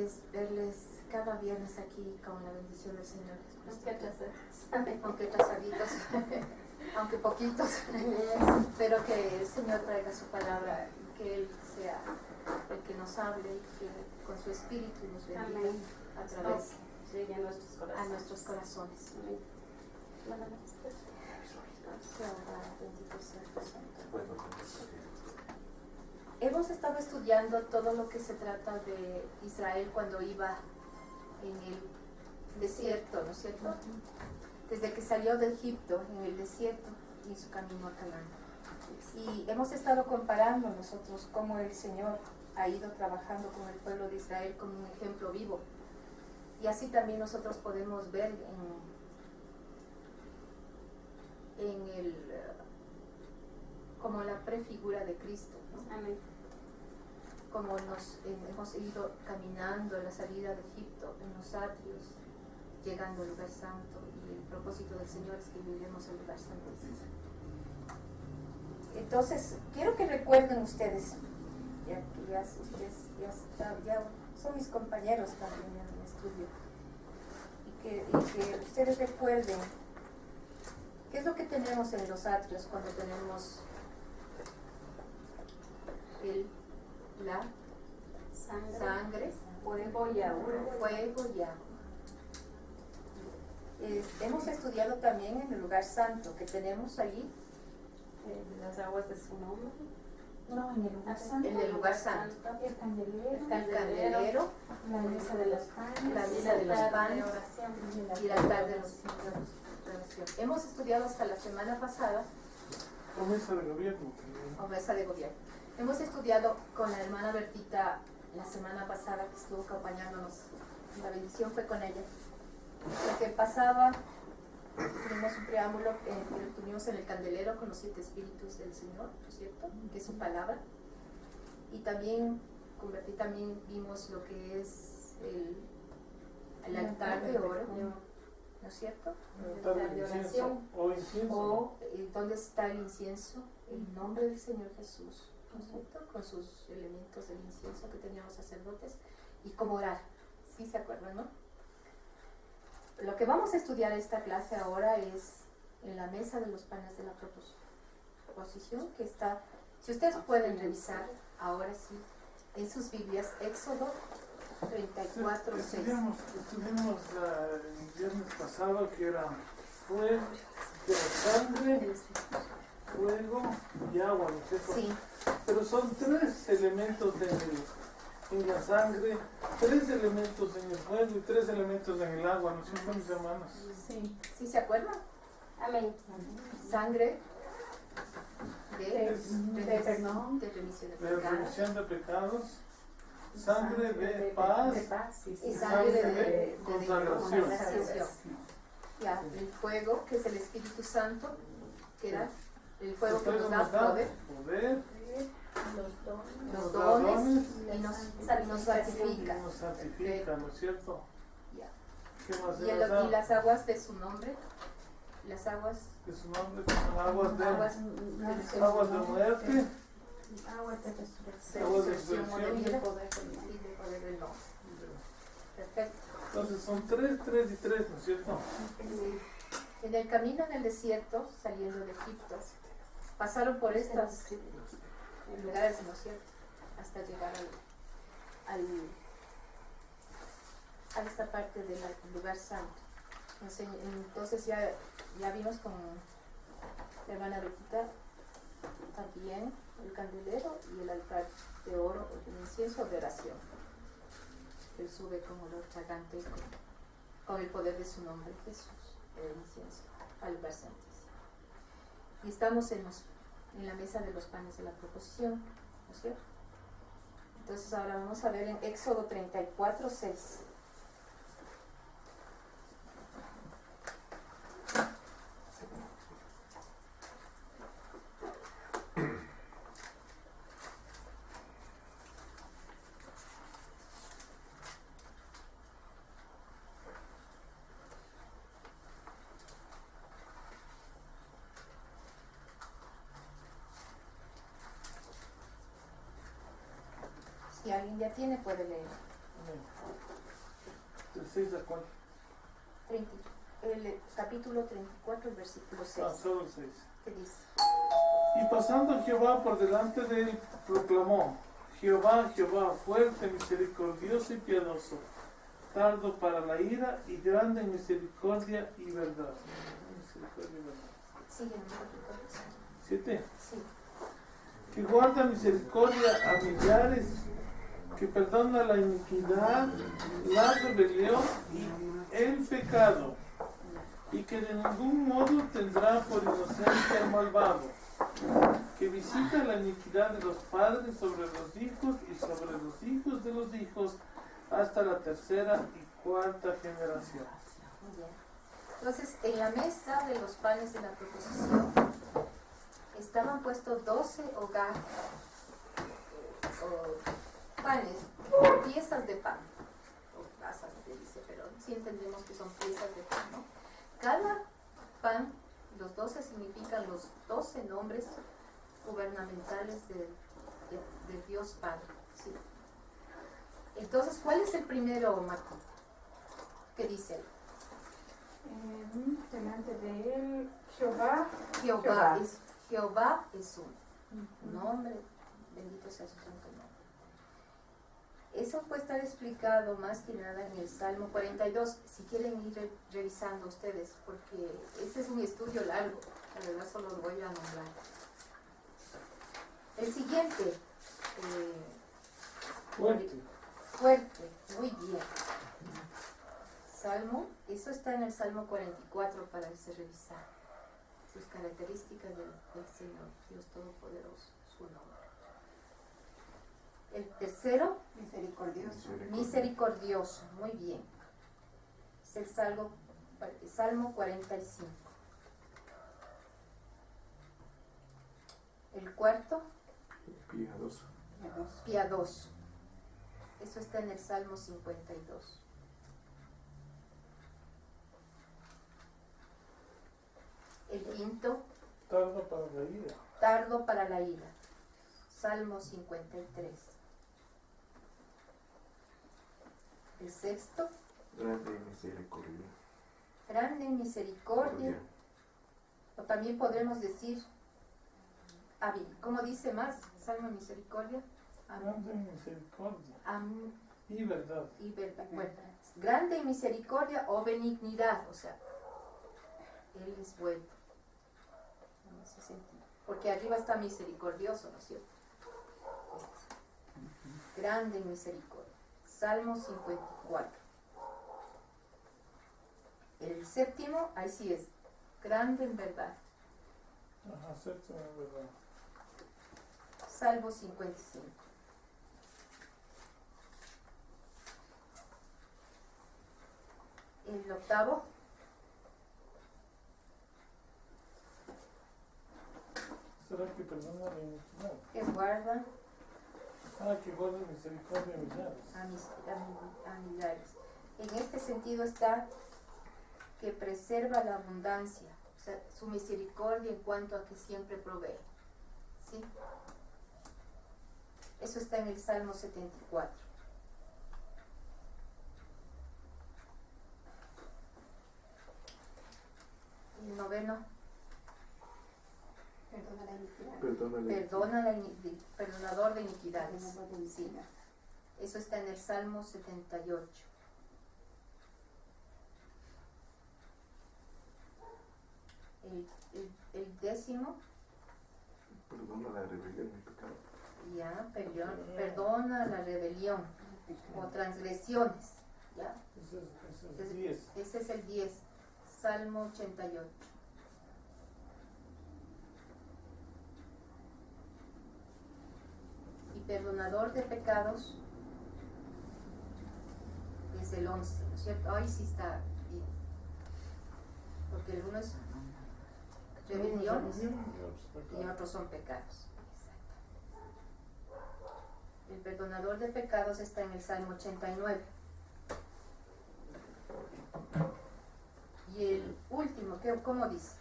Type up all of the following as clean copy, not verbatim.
es verles cada viernes aquí con la bendición del Señor Jesucristo. Aunque atrasaditos, aunque poquitos, pero que el Señor traiga su palabra, que Él sea el que nos hable, que con su espíritu nos bendiga. Amén. A través llegue a nuestros corazones. Amén. Bendito sea tu santo. Hemos estado estudiando todo lo que se trata de Israel cuando iba en el desierto, ¿no es cierto? Desde que salió de Egipto en el desierto y su camino a Canaán. Y hemos estado comparando nosotros cómo el Señor ha ido trabajando con el pueblo de Israel como un ejemplo vivo. Y así también nosotros podemos ver como la prefigura de Cristo, ¿no? Amén. Como hemos ido caminando en la salida de Egipto, en los atrios, llegando al lugar santo, y el propósito del Señor es que lleguemos al lugar santo. Entonces, quiero que recuerden ustedes, ya que ya son mis compañeros también en el estudio, y que ustedes recuerden qué es lo que tenemos en los atrios cuando tenemos la sangre, fuego y agua. Hemos estudiado también en el lugar santo que tenemos allí. Las aguas de su nombre. No, en el lugar santo. En el lugar santo. El candelero. El candelero. La mesa de los panes. La mesa de los panes. Y el altar de oración. oración. Hemos estudiado hasta la semana pasada. O mesa de gobierno. O mesa de gobierno. Hemos estudiado con la hermana Bertita la semana pasada, que estuvo acompañándonos. La bendición fue con ella. Lo que pasaba, tuvimos un preámbulo que tuvimos en el candelero con los 7 espíritus del Señor, ¿no es cierto? Que es su palabra. Y también, con Bertita también vimos lo que es el altar de oro, ¿no es cierto? El altar de oración. O incienso. O dónde está el incienso, el nombre del Señor Jesús, ¿no es cierto? Con sus elementos del incienso que tenían los sacerdotes, y cómo orar. ¿Sí se acuerdan, no? Lo que vamos a estudiar esta clase ahora es en la mesa de los panes de la proposición, que está, si ustedes pueden revisar, ahora sí, en sus Biblias, Éxodo 34, 6. Estuvimos el viernes pasado que era fuego, de sangre, fuego y agua, ¿no es cierto? Sí. Pero son 3 elementos en la sangre, 3 elementos en el fuego y 3 elementos en el agua, ¿no es cierto, mis hermanos? Sí. ¿Sí se acuerdan? Amén. Sangre de perdón, de remisión de De pecados, remisión de pecados, sangre de paz y sangre de consagración. Ya, el fuego, que es el Espíritu Santo, que era el fuego que El nos fuego da poder, los dones, y nos santifica. Nos santifica, ¿no es cierto? Ya. ¿Qué más Y, nos da? y las aguas de su nombre, las aguas Que su nombre son aguas de muerte, Aguas de de aguas de resurrección o de resurrección. vida y de poder del nombre. Perfecto. Entonces son 3, 3 y 3, ¿no es cierto? En el camino en el desierto, saliendo de Egipto, pasaron por estos lugares, ¿no es cierto?, hasta llegar a esta parte del lugar santo. Entonces ya vimos con la hermana Bertita también el candelero y el altar de oro, el incienso de oración. Él sube como olor fragante con el poder de su nombre, Jesús, el incienso, al lugar santísimo. Y estamos en la mesa de los panes de la proposición, ¿no es cierto? Entonces ahora vamos a ver en Éxodo 34, 6. Si alguien ya tiene, puede leer. 6 a 4. 30, el capítulo 34, el versículo 6. Ah, solo el 6. ¿Qué dice? Y pasando Jehová por delante de él, proclamó: Jehová, Jehová, fuerte, misericordioso y piadoso, tardo para la ira y grande en misericordia y verdad. Misericordia y verdad. Sigue en un poquito. 7. Sí. Que guarda misericordia a millares, que perdona la iniquidad, la rebelión y el pecado, y que de ningún modo tendrá por inocente al malvado, que visita la iniquidad de los padres sobre los hijos y sobre los hijos de los hijos hasta la tercera y cuarta generación. Muy bien. Entonces, en la mesa de los panes de la proposición estaban puestos 12 hogares o panes, piezas de pan, o pasas se dice, pero sí entendemos que son piezas de pan, ¿no? Cada pan, los 12 significan los 12 nombres gubernamentales de Dios Padre, ¿sí? Entonces, ¿cuál es el primero, Marco? ¿Qué dice él? Delante de él, Jehová. Jehová es un nombre, bendito sea su santo nombre. Eso puede estar explicado más que nada en el Salmo 42, si quieren ir revisando ustedes, porque ese es un estudio largo, la verdad solo lo voy a nombrar. El siguiente, fuerte, muy bien. Salmo, eso está en el Salmo 44 para irse revisar sus características del Señor, Dios Todopoderoso, su nombre. El tercero, misericordioso, muy bien. Es el Salmo 45. El cuarto, piadoso. Eso está en el Salmo 52. El quinto, tardo para la ira. Salmo 53. El sexto, grande en misericordia. O también podremos decir, ¿cómo dice más? Salmo de misericordia. Grande en misericordia y verdad. Bueno, grande en misericordia o benignidad, o sea, Él es bueno. En ese sentido. Porque arriba está misericordioso, ¿no es cierto? Grande en misericordia. Salmo 54. El séptimo, ahí sí es, grande en verdad. Ajá, séptimo en verdad. Salmo 55. El octavo, ¿Será que perdona la iniquidad? que guarda Que guarda misericordia a millares. a millares. En este sentido está que preserva la abundancia, o sea, su misericordia en cuanto a que siempre provee. ¿Sí? Eso está en el Salmo 74. Y el noveno, perdonador de iniquidades. Sí. Eso está en el Salmo 78. El décimo, perdona la rebelión y pecado. ya, perdona la rebelión o transgresiones. ¿Ya? Ese es el 10. Ese es el 10, Salmo 88. Y perdonador de pecados es el 11, ¿no es cierto? Ahí sí está bien. Porque el uno es rebeliones y otros son pecados. El perdonador de pecados está en el Salmo 89. Y el último, ¿cómo dice?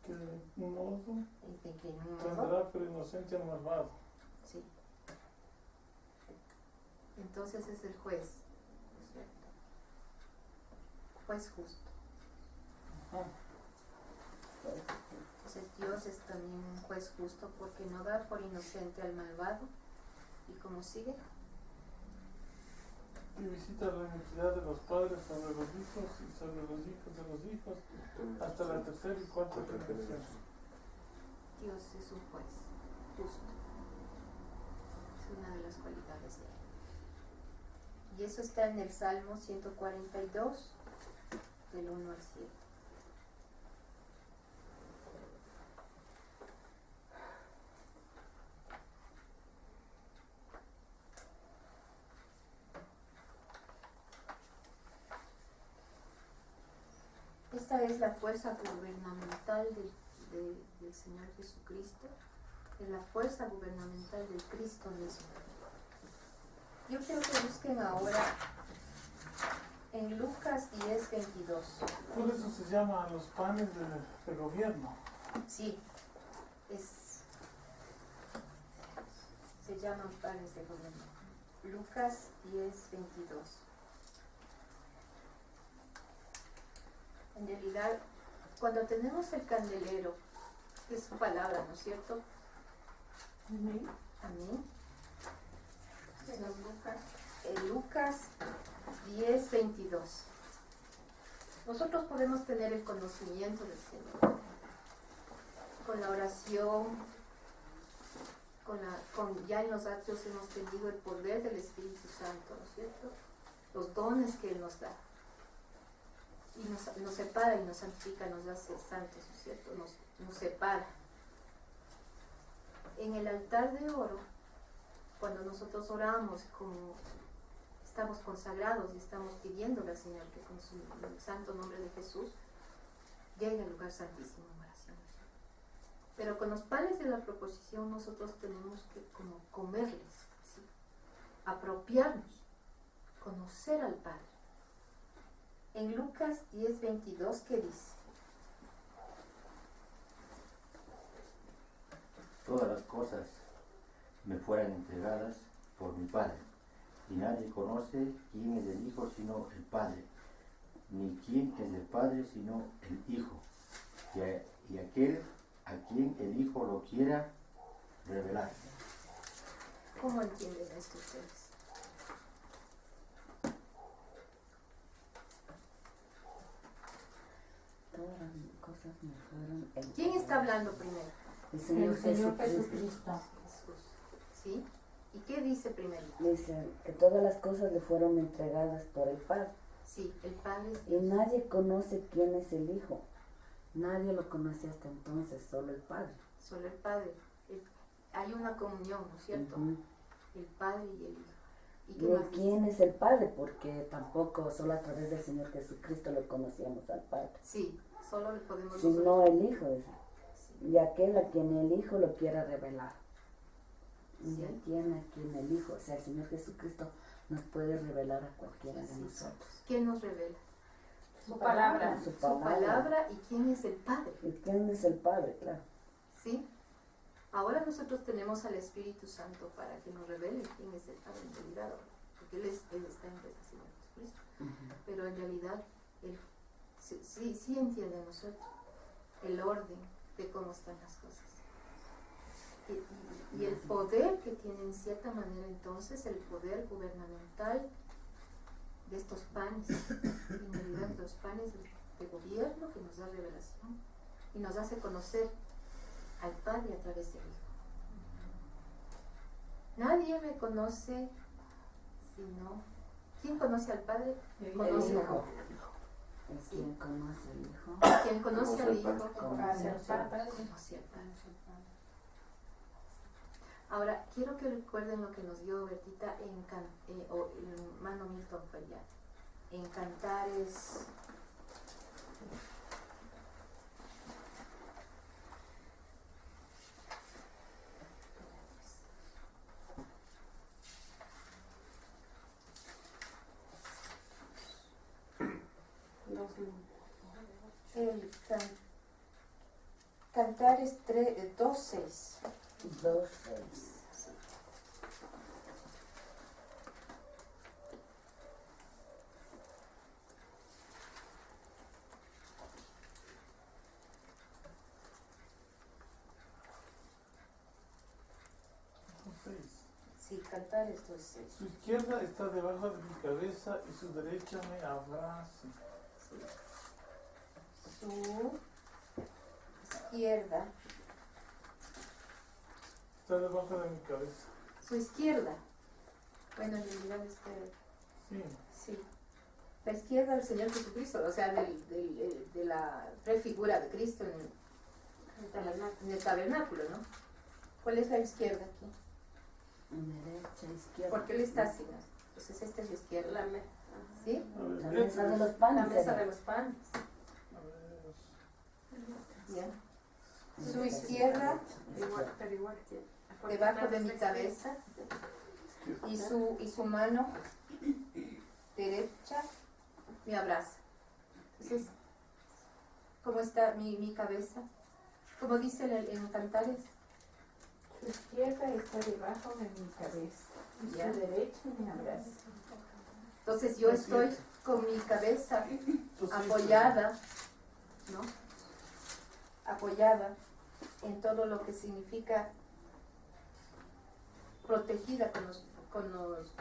Que de ningún modo ¿De qué modo? tendrá por inocente al malvado. Sí. Entonces es el juez, ¿no es cierto? Juez justo. Entonces Dios es también un juez justo porque no da por inocente al malvado. ¿Y cómo sigue? Y visita la iniquidad de los padres sobre los hijos y sobre los hijos de los hijos hasta la tercera y cuarta generación. Dios es un juez justo. Es una de las cualidades de él. Y eso está en el Salmo 142, del 1 al 7. Esta es la fuerza gubernamental del Señor Jesucristo, es la fuerza gubernamental del Cristo mismo. Yo quiero que busquen ahora en Lucas 10:22. Por eso se llaman los panes de gobierno. Sí, se llaman panes de gobierno. Lucas 10:22. En realidad, cuando tenemos el candelero, que es su palabra, ¿no es cierto? Amén. Amén. Lucas 10:22. Nosotros podemos tener el conocimiento del Señor con la oración, ya en los actos hemos tenido el poder del Espíritu Santo, ¿no es cierto? Los dones que Él nos da. Y nos separa y nos santifica, nos hace santos, ¿no es cierto? Nos separa. En el altar de oro, cuando nosotros oramos, como estamos consagrados y estamos pidiéndole al Señor que con el santo nombre de Jesús llegue al lugar santísimo en oración. Pero con los panes de la proposición nosotros tenemos que como comerles, ¿sí? Apropiarnos, conocer al Padre. En Lucas 10:22, ¿qué dice? Todas las cosas me fueran entregadas por mi Padre, y nadie conoce quién es el Hijo sino el Padre, ni quién es el Padre sino el Hijo, y aquel a quien el Hijo lo quiera revelar. ¿Cómo entienden esto ustedes? Todas las cosas me fueron entregadas. ¿Quién está hablando primero? El Señor Jesucristo. Jesús. ¿Sí? ¿Y qué dice primero? Dice que todas las cosas le fueron entregadas por el Padre. Sí, el Padre es Y Dios. nadie conoce quién es el Hijo. Nadie lo conoce hasta entonces, solo el Padre. Solo el Padre. Hay una comunión, ¿no es cierto? Ujú. El Padre y el Hijo. ¿Y qué Ni más quién dice? es el Padre, porque tampoco solo a través del Señor Jesucristo lo conocíamos al Padre, Sí, solo le podemos sino el Hijo, dice. Sí. Y aquel a quien el Hijo lo quiera revelar. Sí. Y a quien el Hijo, o sea, el Señor Jesucristo nos puede revelar a cualquiera de Sí. nosotros. ¿Quién nos revela? Su palabra. Su Su palabra y quién es el Padre. ¿Y quién es el Padre? Claro. ¿Sí? Ahora nosotros tenemos al Espíritu Santo para que nos revele quién es el Padre en realidad, porque Él está en vez del Señor Jesucristo. Pero en realidad, Él sí entiende nosotros el orden de cómo están las cosas. Y el poder que tiene en cierta manera entonces, el poder gubernamental de estos panes, en realidad los panes de gobierno que nos da revelación y nos hace conocer al Padre a través del Hijo. Nadie me conoce sino... ¿Quién conoce al Padre? Conoce al Hijo. Es quien conoce al Hijo. Quien conoce al Hijo Conoce al Padre. conoce al Padre. Ahora, quiero que recuerden lo que nos dio Bertita o el hermano Milton fue ya. En Cantares... Cantares 2:6. 2:6. Sí, Cantares 2:6. Su izquierda está debajo de mi cabeza y su derecha me abraza. Sí. Su izquierda, Está debajo de mi cabeza. su izquierda. Bueno, en realidad es que Sí. sí. La izquierda del Señor Jesucristo, o sea, de la prefigura de Cristo en el tabernáculo, ¿no? ¿Cuál es la izquierda aquí? Derecha, izquierda. Porque Él está así, ¿no? Entonces esta es la izquierda. La, me- ¿Sí? A ver, La mesa de los la panes. mesa era. de los panes. a ver. Bien. Su izquierda Igual, pero igual que. debajo de mi cabeza y su mano derecha me abraza. Entonces, ¿cómo está mi cabeza? Como dice en Cantares, Su izquierda está debajo de mi cabeza y Ya. su derecha me abraza. entonces yo estoy con mi cabeza Entonces, apoyada, ¿no? Apoyada en todo lo que significa protegida con los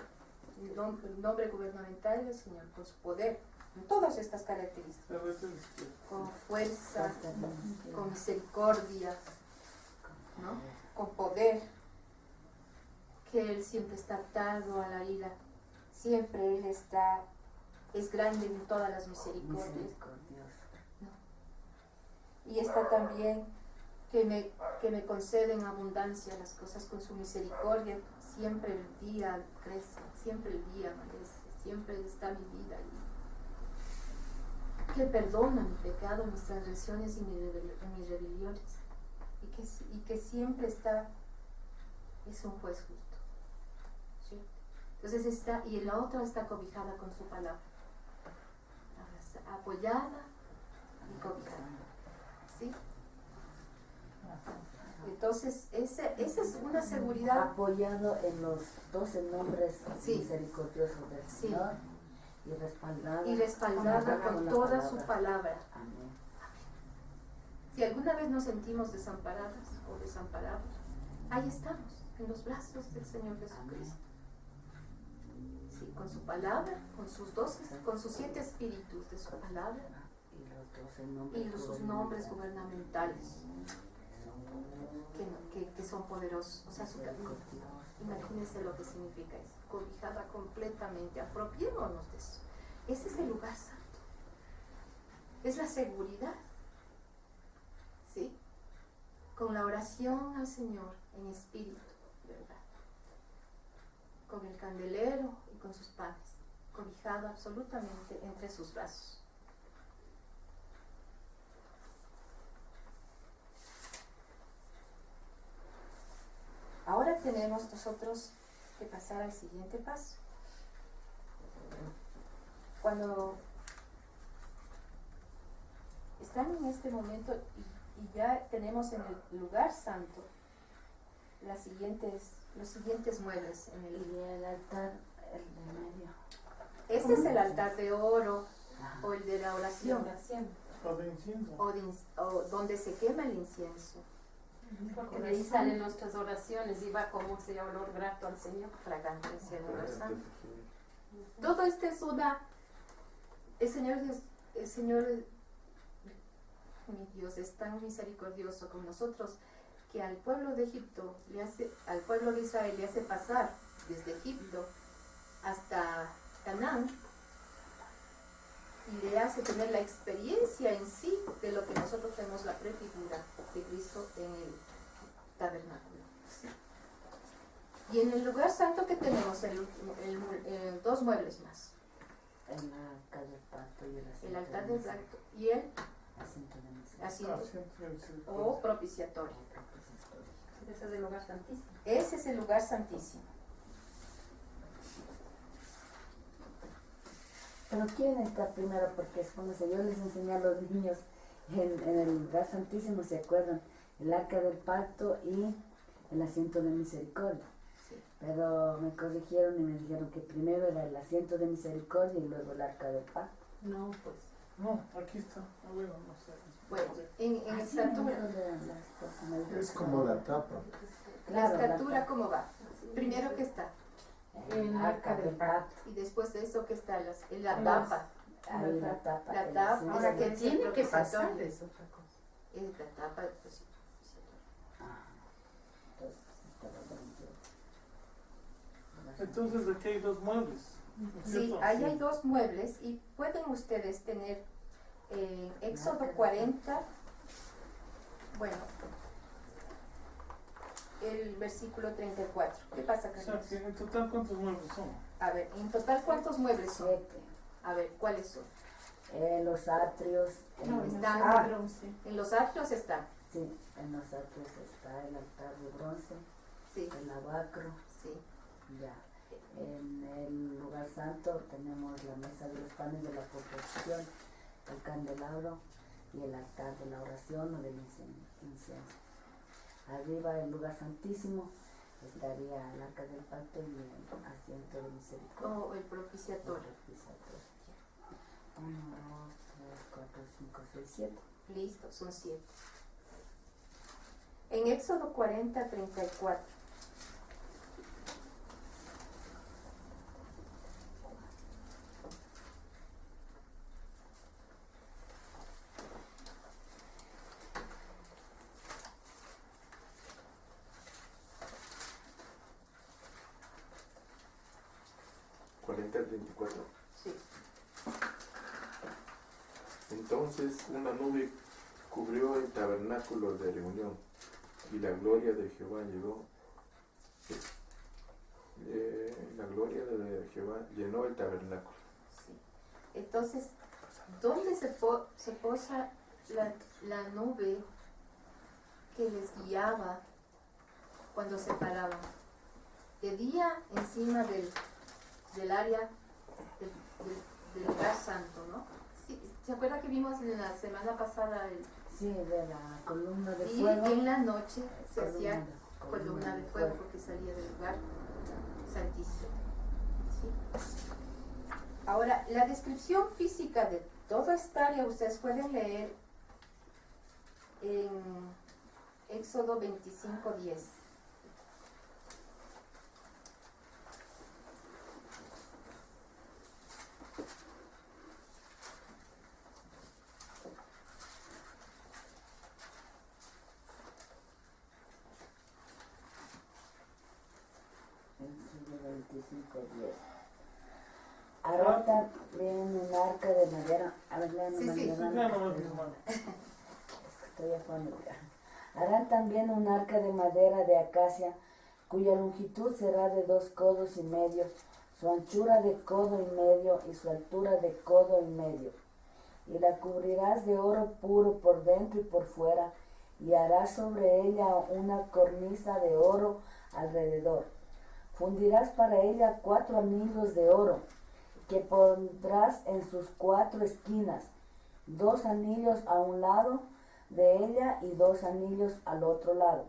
el nombre gubernamental del Señor, con su poder, en todas estas características, a ver, a la izquierda. con fuerza, con misericordia, ¿no? Con poder, que Él siempre está atado a la ira, siempre Él es grande en todas las misericordias. Misericordioso. Y está también que me concede en abundancia las cosas con su misericordia. Siempre el día crece, siempre el día amanece, siempre está mi vida ahí. Que perdona mi pecado, mis transgresiones y mis rebeliones. Y que siempre es un juez justo. ¿Sí? Entonces y la otra está cobijada con su palabra. Apoyada y cobijada. ¿Sí? Entonces, esa es una seguridad. Apoyado en los 12 nombres Sí. misericordiosos del Sí. Señor y respaldada con la toda su palabra. Amén. Si alguna vez nos sentimos desamparadas o desamparados, ahí estamos, en los brazos del Señor Jesucristo. Sí, con su palabra, con sus 7 espíritus de su palabra Y los 12 nombres y sus nombres gubernamentales que son poderosos. O sea, imagínense lo que significa eso, cobijada completamente, apropiémonos de eso. Ese es el lugar santo, es la seguridad, ¿sí? Con la oración al Señor en espíritu, ¿verdad? Con el candelero y con sus panes, cobijado absolutamente entre sus brazos. Ahora tenemos nosotros que pasar al siguiente paso. Cuando están en este momento y ya tenemos en el lugar santo los siguientes muebles en el Y el altar, el de medio. Este es el altar de oro o el de la La oración oración. O de incienso. o donde se quema el incienso, Porque de ahí salen nuestras oraciones y va como ese olor grato al Señor. fragante hacia el lugar santo. Todo esto es el Señor, mi Dios, es tan misericordioso con nosotros que al pueblo de Egipto, al pueblo de Israel le hace pasar desde Egipto hasta Canaán y le hace tener la experiencia en sí de lo que nosotros tenemos la prefigura de Cristo en el tabernáculo. ¿Sí? Y en el lugar santo que tenemos dos muebles más. El altar del pacto y El altar del pacto y el asiento de misericordia. asiento Asiento de misericordia. o propiciatorio. Ese es el lugar santísimo. Ese es el lugar santísimo. Pero ¿quién está primero? Porque supóngase, yo les enseñé a los niños en el lugar santísimo, ¿se acuerdan? El arca del pacto y el asiento de misericordia. Sí. Pero me corrigieron y me dijeron que primero era el asiento de misericordia y luego el arca del pacto. No, pues. No, aquí está. Ah, bueno, no sé. Bueno, en Así estatura. me dijo las cosas, me dijo. Es como la tapa. La Claro, estatura, ¿cómo va? Así Primero que está. El arca del pacto. Y después de eso que está la Las- tapa. Ahí la tapa. La el tapa. asiento. Ahora que Que tiene que propiciatorio. pasar es otra cosa. Es la tapa del propiciatorio. Ah, entonces, estaba dentro. Entonces aquí hay dos muebles. Sí, ¿cierto? ahí hay dos muebles y pueden ustedes tener Éxodo 40, bueno, el versículo 34. ¿Qué pasa, O sea, Carlos? que en total, ¿cuántos muebles son? A ver, en total, ¿cuántos muebles son? 7. A ver, ¿cuáles son? Los atrios. No, Están- está de bronce. En los atrios están, Sí, en los atrios está el altar de bronce, sí, el lavacro, sí. ya. En el lugar santo tenemos la mesa de los panes de la proposición, el candelabro y el altar de la oración o del incienso. Arriba el lugar santísimo estaría el arca del pacto y el asiento de misericordia. O el propiciatorio. 1, 2, 3, 4, 5, 6, 7. Listo, son 7. En Éxodo 40, 34. Sí. Entonces una nube cubrió el tabernáculo de reunión y la gloria de Jehová llegó. La gloria de Jehová llenó el tabernáculo. Sí. Entonces, ¿dónde se posa la nube que les guiaba cuando se paraban? De día encima del área del lugar santo, ¿no? Sí, ¿se acuerda que vimos en la semana pasada Sí, de la columna de y fuego. en la noche se hacía Columna columna de fuego porque salía del lugar santísimo. ¿Sí? Ahora, la descripción física de toda esta área ustedes pueden leer en Éxodo 25:10. Éxodo 25:10. Harán también un arca de madera. A ver, léanme, Sí, sí. léanme, Ya no léanme. me hermano. Estoy afónica. Harán también un arca de madera de acacia, cuya longitud será de 2 codos y medio, su anchura de codo y medio y su altura de codo y medio. Y la cubrirás de oro puro por dentro y por fuera, y harás sobre ella una cornisa de oro alrededor. Fundirás para ella 4 anillos de oro, que pondrás en sus 4 esquinas, 2 anillos a un lado de ella y 2 anillos al otro lado.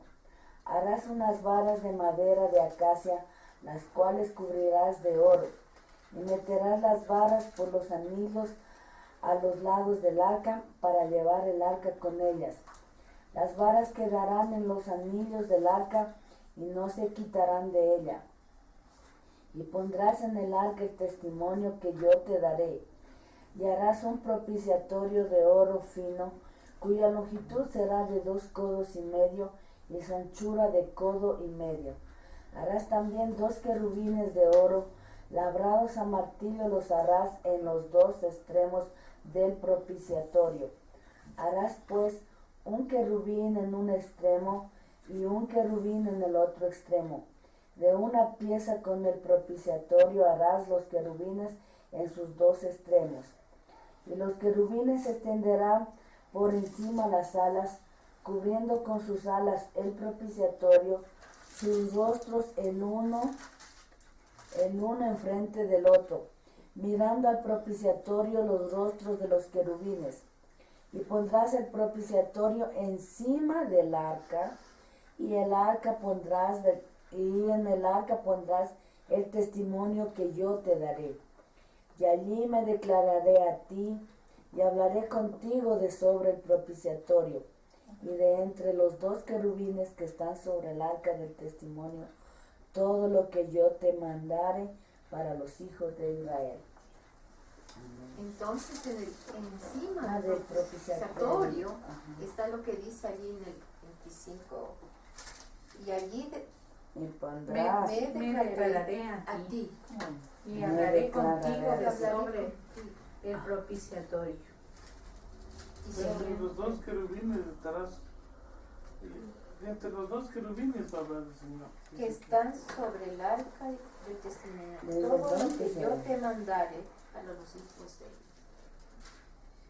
Harás unas varas de madera de acacia, las cuales cubrirás de oro, y meterás las varas por los anillos a los lados del arca para llevar el arca con ellas. Las varas quedarán en los anillos del arca y no se quitarán de ella. Y pondrás en el arca el testimonio que yo te daré. Y harás un propiciatorio de oro fino, cuya longitud será de 2 codos y medio y su anchura de codo y medio. Harás también 2 querubines de oro, labrados a martillo los harás en los 2 extremos del propiciatorio. Harás pues un querubín en un extremo y un querubín en el otro extremo. De una pieza con el propiciatorio harás los querubines en sus 2 extremos. Y los querubines extenderán por encima las alas, cubriendo con sus alas el propiciatorio, sus rostros el uno enfrente del otro, mirando al propiciatorio los rostros de los querubines. Y pondrás el propiciatorio encima del arca, y en el arca pondrás el testimonio que yo te daré. Y allí me declararé a ti, y hablaré contigo de sobre el propiciatorio, y de entre los 2 querubines que están sobre el arca del testimonio, todo lo que yo te mandare para los hijos de Israel. Entonces encima Ah, del del propiciatorio Ajá. está lo que dice allí en el 25. Y allí Y me pondrás, Me declararé declararé a a ti ti. y Me hablaré declararé. contigo de Hablaré sobre contigo. el propiciatorio. Y Entre sobre los dos querubines estarás. Y entre los dos querubines va a hablar el Señor. que están sobre el arca del testimonio. Desde Todo lo entonces que yo ya. te mandare a los hijos de ellos.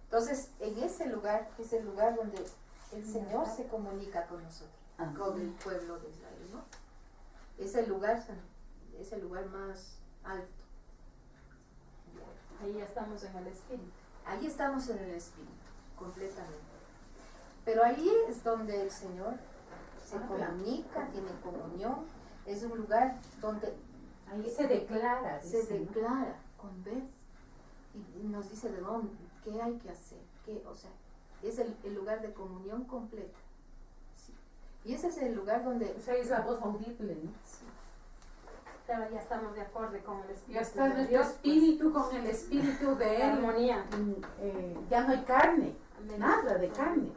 Entonces, en ese lugar es el lugar donde el Señor se comunica con nosotros, Ajá. con el pueblo de Israel, ¿no? Es el lugar más alto. Ahí ya estamos en el espíritu. Ahí estamos en el Espíritu, completamente. Pero ahí es donde el Señor se comunica, tiene comunión. Es un lugar donde Ahí se declara. se dice, ¿no? declara con vez y nos dice de dónde, qué hay que hacer, o sea, es el lugar de comunión completa. Sí. Y ese es el lugar donde O sea, es la voz audible, ¿no? sí, Pero ya estamos de acuerdo con el espíritu. Ya está de nuestro Dios, espíritu con el espíritu de él. armonía. Ya no hay carne, Amén. nada de carne.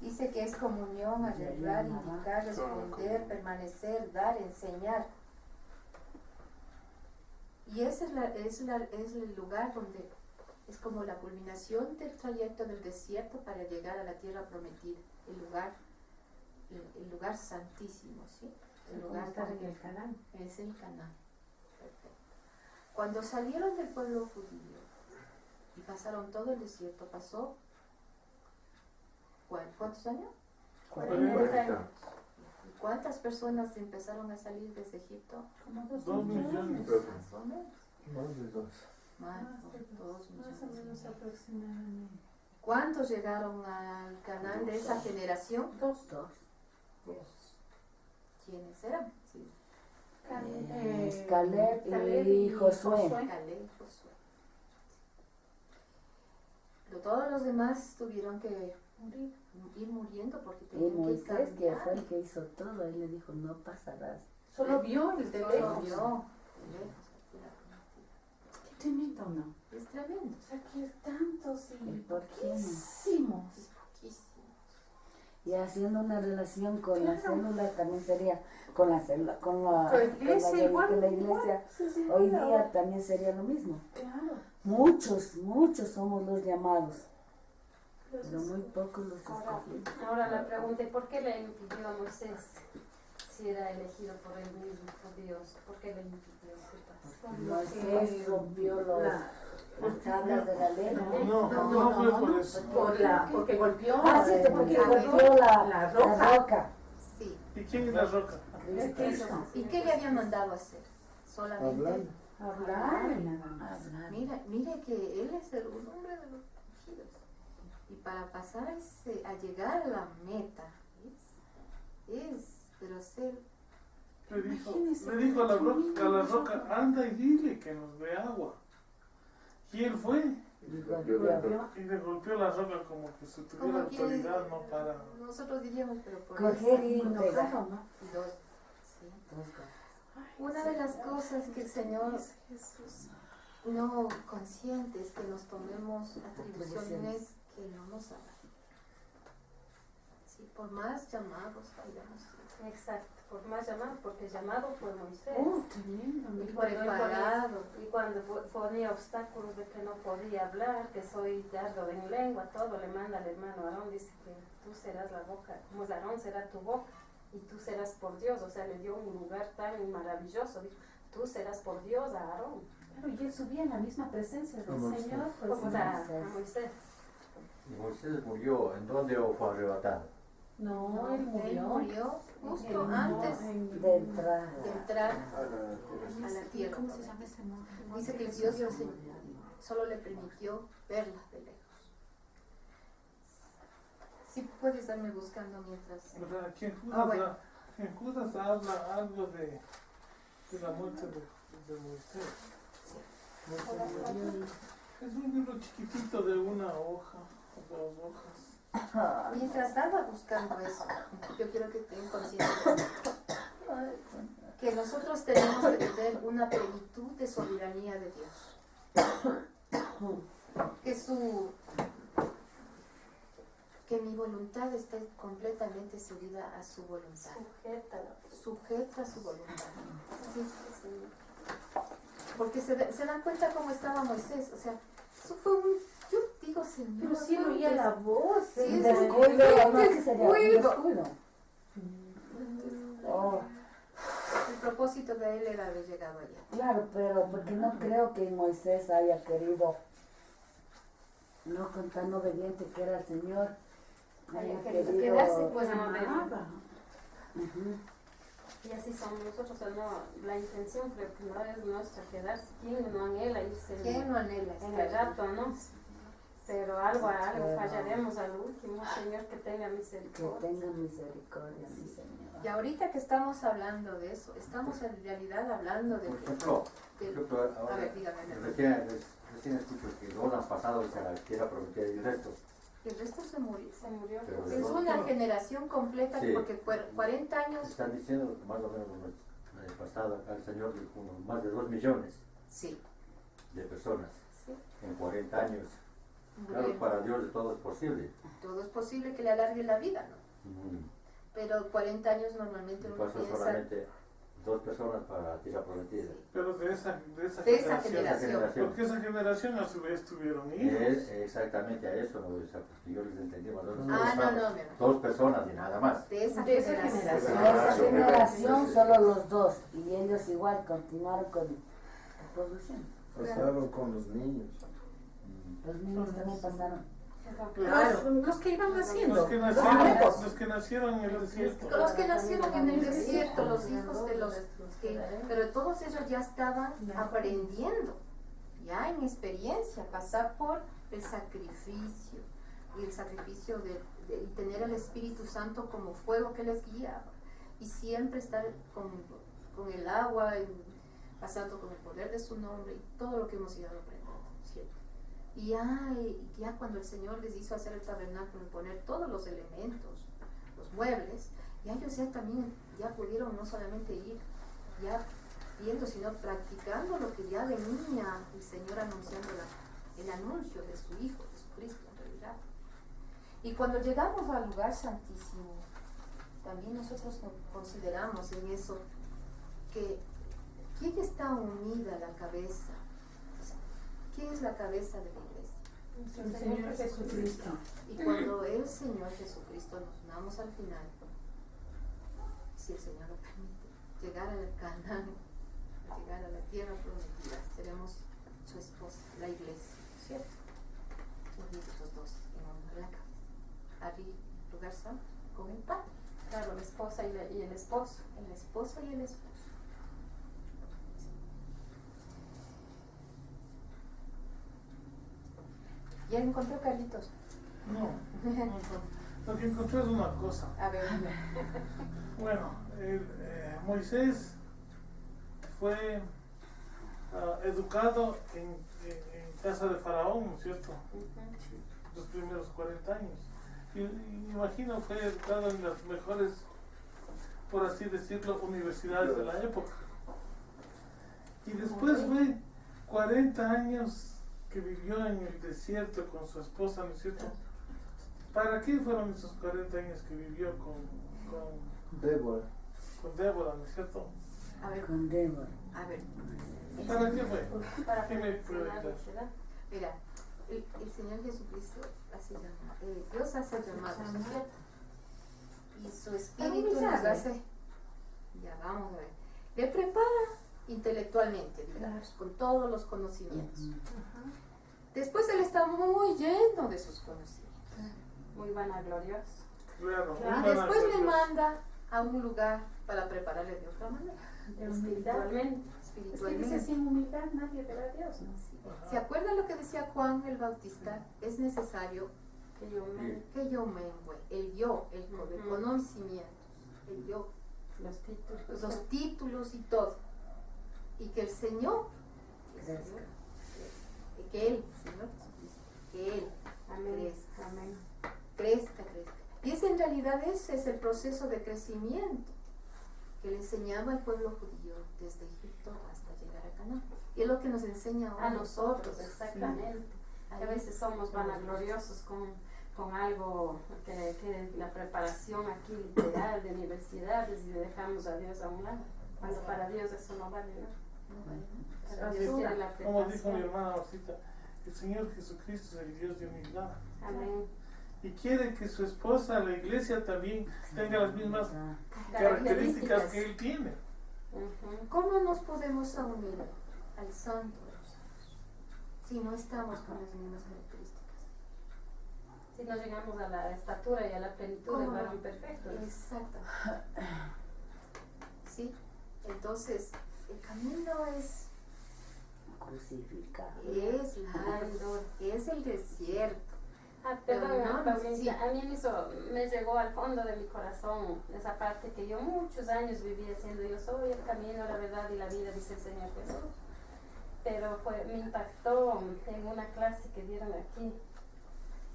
dice que es comunión, arreglar, indicar, responder, permanecer, dar, enseñar. Y ese es el lugar donde es como la culminación del trayecto del desierto para llegar a la tierra prometida, el lugar santísimo, ¿sí? El Como lugar estar en donde el canal. es el Canaán. Perfecto. Cuando salieron del pueblo judío y pasaron todo el desierto, pasó ¿cuántos años? 40. ¿Y cuántas personas empezaron a salir desde Egipto? Como 2 millones. Más o menos. Más de 2. Más, Más de 2 Más o millones. menos aproximadamente. ¿Cuántos llegaron al Canaán de esa generación? 2. ¿Quiénes eran? Sí. Caleb y Josué. Caleb y Josué. Todos los demás tuvieron que ir muriendo porque Y tenían que Moisés, que cambiar. fue el que hizo todo, él le dijo, no pasarás. Solo vio el de Solo lejos. vio de lejos aquí la prometida. Qué tremendo, ¿no? Es tremendo. O sea, que tantos ¿Y y por qué no? poquísimos. Es poquísimo. Y haciendo una relación con la Claro. célula también sería, con la célula, con la iglesia con igual. que la iglesia Sí, hoy igual. día también sería lo mismo. Claro. Muchos somos los llamados, pero muy pocos los escogidos. Ahora la pregunta, ¿por qué le impidió a Moisés si era elegido por él mismo, por Dios? ¿Por qué le impidió? ¿Qué pasa? Moisés rompió las tablas de la ley. No fue por eso. Porque golpeó. Ah, sí, porque golpeó la roca. Sí. ¿Y quién es la roca? Es Cristo. ¿Y qué le había mandado hacer? Solamente Hablar y nada más. mira que él es un hombre de los ungidos. Y para pasar a llegar a la meta, pero ser Le dijo a la roca, anda y dile que nos dé agua. Y él fue Y y le golpeó la roca como que si tuviera como que autoridad, no para. nosotros diríamos, pero por coger y eso, pegar. y dos, sí. Una de las cosas que el Señor no consiente es que nos tomemos atribuciones que no nos hagan. Sí, por más llamados hayamos sido. Exacto, por más llamado, porque llamado fue Moisés. Tremendo. Y cuando él Preparado. y cuando ponía obstáculos de que no podía hablar, que soy tardo en lengua, todo le manda al hermano Aarón, dice que tú serás la boca, como es Aarón será tu boca y tú serás por Dios, o sea, le dio un lugar tan maravilloso, dijo, tú serás por Dios a Aarón, Claro, y él subía en la misma presencia del Moisés. Señor. Pues, como a Moisés. Y Moisés murió, ¿en dónde o fue arrebatado? no, él Él murió. murió justo Él antes De entrada. de entrar A a la tierra. ¿Cómo se llama ese monte? Dice que Dios solo le permitió verla de lejos. Si puedes darme buscando mientras. O sea, aquí en Judas, Bueno. en Judas habla algo de la muerte de Moisés. Es un libro chiquitito de una hoja, 2 hojas. Mientras estaba buscando eso, yo quiero que tengan conciencia. que nosotros tenemos que tener una plenitud de soberanía de Dios. Que mi voluntad esté completamente seguida a su voluntad. Sujeta a su voluntad. Sí. Porque se dan cuenta cómo estaba Moisés. O sea, eso fue yo digo, Señor. Pero sí oía la voz. Sí, Un es descuido, no, sí sería un descuido. descuido. Oh, El propósito de él era haber llegado allá. claro, pero porque no creo que Moisés haya querido, no con tan obediente que era el Señor, haya querido quedarse, pues, Amaba. Ujú. Y así somos nosotros, o sea, no, la intención creo que no es nuestra quedarse. ¿Quién no anhela irse ¿Quién no anhela en estar el rato, no? Pero algo Pero- fallaremos al último, Señor, que tenga Que misericordia. tenga misericordia, mi Señor. Y ahorita que estamos hablando de eso, estamos en realidad hablando de Por que... ejemplo, de- ahora, a ver, dígame. recién escucho que los han pasado a la tierra prometida y el resto. El resto se murió. Se murió. Pero Es no, una no. generación completa Sí. porque 40 años... Están diciendo que más o menos el año pasado acá el Señor dijo más de 2 millones Sí, de personas sí. en 40 años. Claro, murieron. para Dios todo es posible. Todo es posible que le alargue la vida, ¿no? Pero 40 años normalmente Y uno pasó piensa... solamente 2 personas para la tierra prometida. Sí. Pero de esa De esa generación. generación. Porque esa generación a su vez tuvieron hijos. Es exactamente a eso, ¿no? O sea, porque yo les entendí más o menos. Ah, no, Estamos mi hermano. 2 personas y nada más. De esa De esa generación. generación. De esa sí, generación sí. solo los dos, y ellos igual continuaron con la producción. Pasaron con los niños. Los niños también pasaron. Claro. Los que iban haciendo. Los que nacieron en el desierto. Los que nacieron en el desierto, los hijos de los que... Pero todos ellos ya estaban aprendiendo, ya en experiencia, pasar por el sacrificio. Y el sacrificio de tener el Espíritu Santo como fuego que les guiaba. Y siempre estar con el agua, pasando con el poder de su nombre y todo lo que hemos ido aprendiendo, ¿cierto? Y ya cuando el Señor les hizo hacer el tabernáculo y poner todos los elementos, los muebles, ya ellos ya también ya pudieron no solamente ir ya viendo, sino practicando lo que ya venía el Señor anunciando, el anuncio de su Hijo, Jesucristo en realidad. Y cuando llegamos al lugar santísimo, también nosotros nos consideramos en eso que ¿quién está unida a la cabeza? O sea, ¿quién es la cabeza de la iglesia? El Señor Jesucristo. Y cuando el Señor Jesucristo nos unamos al final, si el Señor lo permite, llegar al Canaán, llegar a la tierra prometida, seremos su esposa, la iglesia, ¿cierto? Unidos los dos en honor a la cabeza. Allí, lugar santo, con el Padre. Claro, la esposa y el esposo. El esposo y el esposo. ¿Ya encontró, Carlitos? No. Lo que encontré es una cosa. A ver, Bueno, Moisés fue educado en casa de Faraón, ¿no es cierto? Los primeros 40 años. Y imagino fue educado en las mejores, por así decirlo, universidades de la época. Y después fue 40 años que vivió en el desierto con su esposa, ¿no es cierto? ¿Para qué fueron esos 40 años que vivió con Débora. Débora, ¿no es cierto? a ver, Con Débora. a ver. ¿Para qué fue? Para ¿Qué me perfeccionar, preguntas? ¿verdad? Mira, el Señor Jesucristo hace llamar, Dios hace llamados, ¿no es cierto? Y su Espíritu nos hace, ya vamos a ver, le prepara intelectualmente, digamos, con todos los conocimientos. Después él está muy lleno de sus conocimientos. Muy vanaglorioso. Claro, Y después le manda a un lugar para prepararle de otra manera, De humildad. Espiritualmente. Es que dice, espiritualmente. sin humildad nadie verá a Dios, ¿no? ¿Se acuerdan lo que decía Juan el Bautista? Es necesario Que yo me... que yo mengue, el yo, el Ujú. conocimientos, el yo, Los títulos. los títulos y todo. Y que el Señor, que Él, Señor Jesucristo, que Él Amén. crezca, Amén. crezca. Y es en realidad ese es el proceso de crecimiento. que le enseñaba al pueblo judío desde Egipto hasta llegar a Canaán. Y es lo que nos enseña ahora A nosotros, exactamente. Ahí. A veces somos vanagloriosos con algo que la preparación aquí literal de universidades y le dejamos a Dios a un lado. Cuando para Dios eso no vale nada. No vale. Para Dios quiere la Como dijo mi preparación. hermana Rosita, el Señor Jesucristo es el Dios de humildad. Amén. Y quiere que su esposa, la iglesia, también tenga las mismas Ah, características que Él tiene. Ujú. ¿Cómo nos podemos unir al santo de los santos si no estamos con las mismas características? Si no llegamos a la estatura y a la plenitud del ¿Cómo? varón perfecto. Exacto. Sí, entonces el camino es crucificado. largo, es el desierto. Perdón, Pero no, Paulita, sí. a mí me llegó al fondo de mi corazón esa parte que yo muchos años viví haciendo. Yo soy el camino, la verdad y la vida, dice el Señor Jesús. Pero me impactó en una clase que dieron aquí.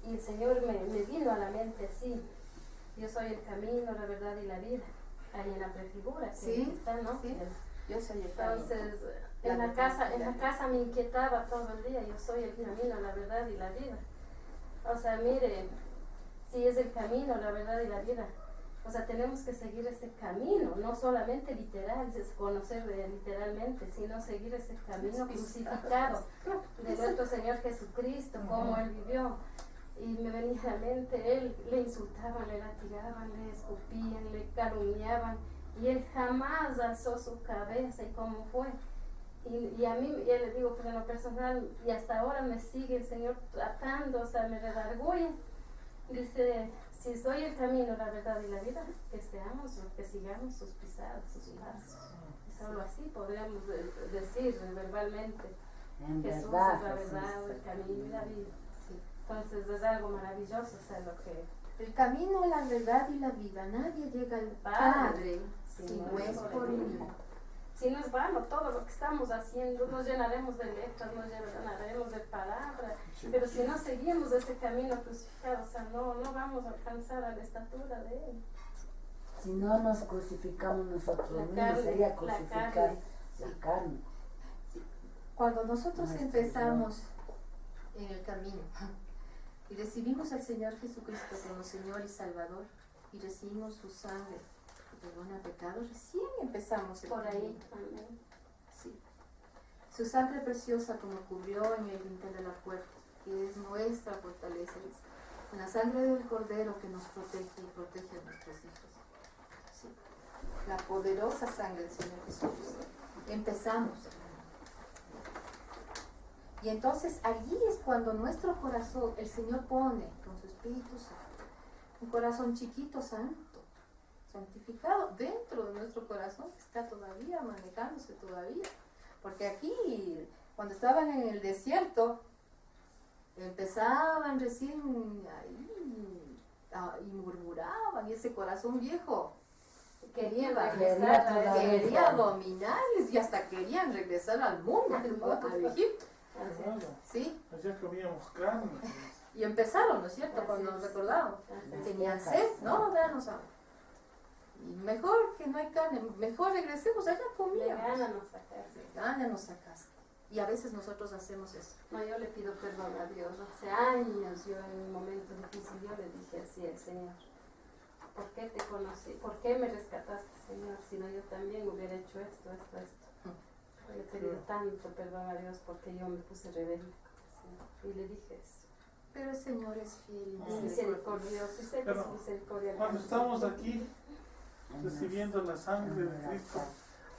Y el Señor me vino a la mente así. Yo soy el camino, la verdad y la vida. Ahí en la prefigura que Sí, está, ¿no? sí. Yo soy el camino. Entonces, La en la verdad. casa me inquietaba todo el día. Yo soy el camino, la verdad y la vida. O sea, mire, si es el camino, la verdad y la vida. O sea, tenemos que seguir ese camino, no solamente literal, es conocer literalmente, sino seguir ese camino crucificado de nuestro Señor Jesucristo, cómo Él vivió. Y me venía a la mente, Él le insultaban, le latigaban, le escupían, le calumniaban, y Él jamás alzó su cabeza, y cómo fue. Y a mí, ya le digo, pues en lo personal, y hasta ahora me sigue el Señor tratando, o sea, me redarguye. Dice, si soy el camino, la verdad y la vida, que sigamos sus pisadas, sus pasos. Y solo así podríamos decir verbalmente, En Jesús verdad, es la Jesús verdad, es el camino y la vida. Sí. Entonces es algo maravilloso, o sea, lo que El camino, la verdad y la vida. Nadie llega al Padre si no es por mí. si no es vano todo lo que estamos haciendo, nos llenaremos de letras, nos llenaremos de palabras, pero si no seguimos ese camino crucificado, o sea, no vamos a alcanzar a la estatura de Él. Si no nos crucificamos nosotros La mismos, carne, sería la crucificar carne. la carne. Cuando nosotros Nuestro empezamos en el camino y recibimos al Señor Jesucristo como Señor y Salvador y recibimos su sangre que perdona pecados, recién empezamos el Por camino. ahí, amén. Sí. Su sangre preciosa como cubrió en el dintel de la puerta, que es nuestra fortaleza, es con la sangre del Cordero que nos protege y protege a nuestros hijos. Sí. La poderosa sangre del Señor Jesucristo. Empezamos. Y entonces allí es cuando nuestro corazón, el Señor pone con su Espíritu Santo, un corazón chiquito, santo, santificado, dentro de nuestro corazón, que está todavía manejándose todavía. Porque aquí, cuando estaban en el desierto, empezaban recién ahí y murmuraban, y ese corazón viejo Querían iba, regresar a Quería Él. quería dominarles y hasta querían regresar al mundo, al Egipto. Así Claro, es. ¿Sí? allá comíamos carne. Y empezaron, ¿no es cierto? Así Cuando es. nos recordamos. Así es. Tenían sed, no, danos agua. Y mejor que no hay carne, mejor regresemos, allá Le comíamos. ganan a sacarse. Gánanos a casa. Y a veces nosotros hacemos eso. No, yo le pido perdón a Dios. Hace años yo en un momento difícil yo le dije así al Señor, ¿por qué te conocí? ¿Por qué me rescataste, Señor? Si no, yo también hubiera hecho esto. Yo he pedido tanto perdón a Dios porque yo me puse rebelde. Y le dije eso. Pero el Señor es fiel y Es misericordioso. misericordioso. Y sé que Pero su misericordia Cuando alcanza estamos siempre. aquí recibiendo la sangre de Cristo,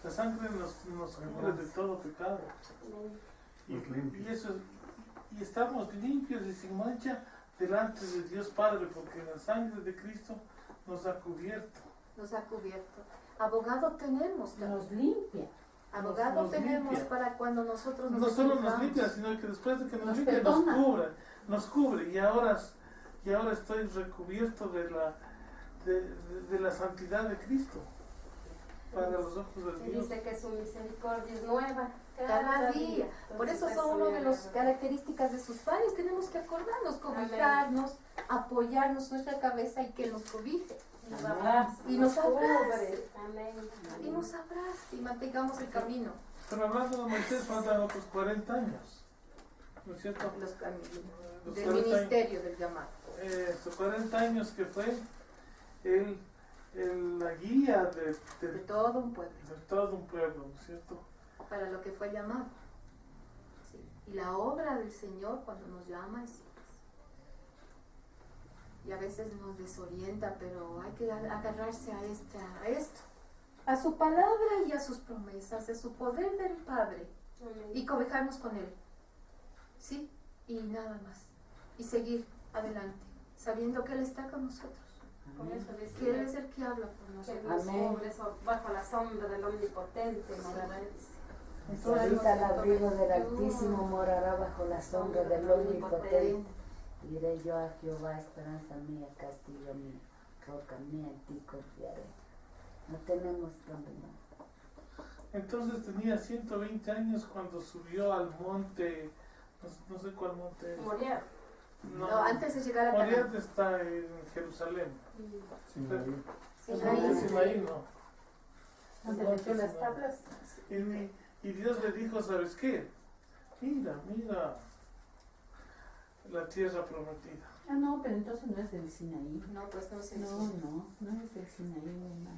la sangre nos cubre de todo pecado. Amén. Y eso, y estamos limpios y sin mancha delante de Dios Padre, porque la sangre de Cristo nos ha cubierto. Nos ha cubierto. Abogado tenemos también. Nos limpia. Abogado nos tenemos limpia. para cuando nosotros nos No solo nos equivocamos. limpia, sino que después de que nos Nos limpia perdona. nos cubre. Y ahora estoy recubierto de la santidad de Cristo para los ojos de Y Dios. dice que su misericordia es nueva Cada día. Por eso Entonces, son una de ya las la- características de sus padres. Tenemos que acordarnos, cobijarnos, apoyarnos nuestra cabeza y que Él nos cobije. Nos abraza, Y nos abraza. cubre. Amén. Y nos abrace y mantengamos el camino. Pero hablando de Moisés, faltan otros 40 años. ¿No es cierto? Los caminos. Los Del 40 ministerio del llamado. Estos 40 años que fue la guía De todo un pueblo. de todo un pueblo, ¿no es cierto? Para lo que fue llamado. Sí. Y la obra del Señor cuando nos llama es y a veces nos desorienta, pero hay que agarrarse a esto, a su palabra y a sus promesas, a su poder del Padre Amén. y cobijarnos con Él, ¿sí? Y nada más, y seguir adelante, sabiendo que Él está con nosotros, Por eso que Él dice es el que habla por que nosotros. los Amén. hombres bajo la sombra del Omnipotente morarán. Habita al abrigo del Altísimo, morará bajo la sombra del Omnipotente. Diré yo a Jehová, esperanza mía, castillo mío, roca mía, en ti confiaré. No tenemos donde más. Entonces tenía 120 años cuando subió al monte, no sé cuál monte es. Moriah. No, antes de llegar a Moriah Canaán. está en Jerusalén. Sinaí. Sinaí. Sinaí no. Donde metió las tablas. Y Dios le dijo, ¿sabes qué? Mira la tierra prometida. Ah, no, pero entonces no es del Sinaí. No, pues no sé. No es del Sinaí, no.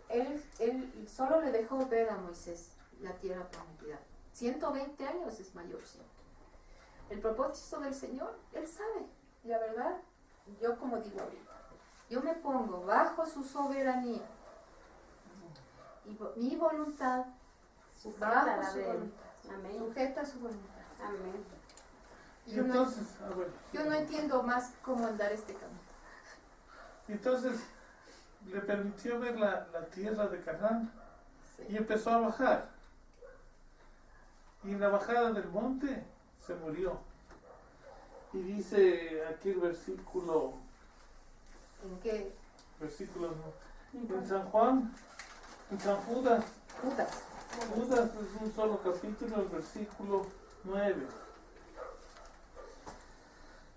Él solo le dejó ver a Moisés la tierra prometida. 120 años es mayor, ¿cierto? El propósito del Señor, Él sabe. Y la verdad, yo como digo ahorita, yo me pongo bajo su soberanía y mi voluntad, Sujeta a bajo la su de él. voluntad, Amén. sujeta a su voluntad. Amén. Y Yo no, entonces, yo no entiendo más cómo andar este camino. entonces le permitió ver la tierra de Canaán Sí. y empezó a bajar. Y en la bajada del monte se murió. Y dice aquí el versículo ¿En qué? en San Juan, en San Judas Putas. es un solo capítulo, el versículo 9.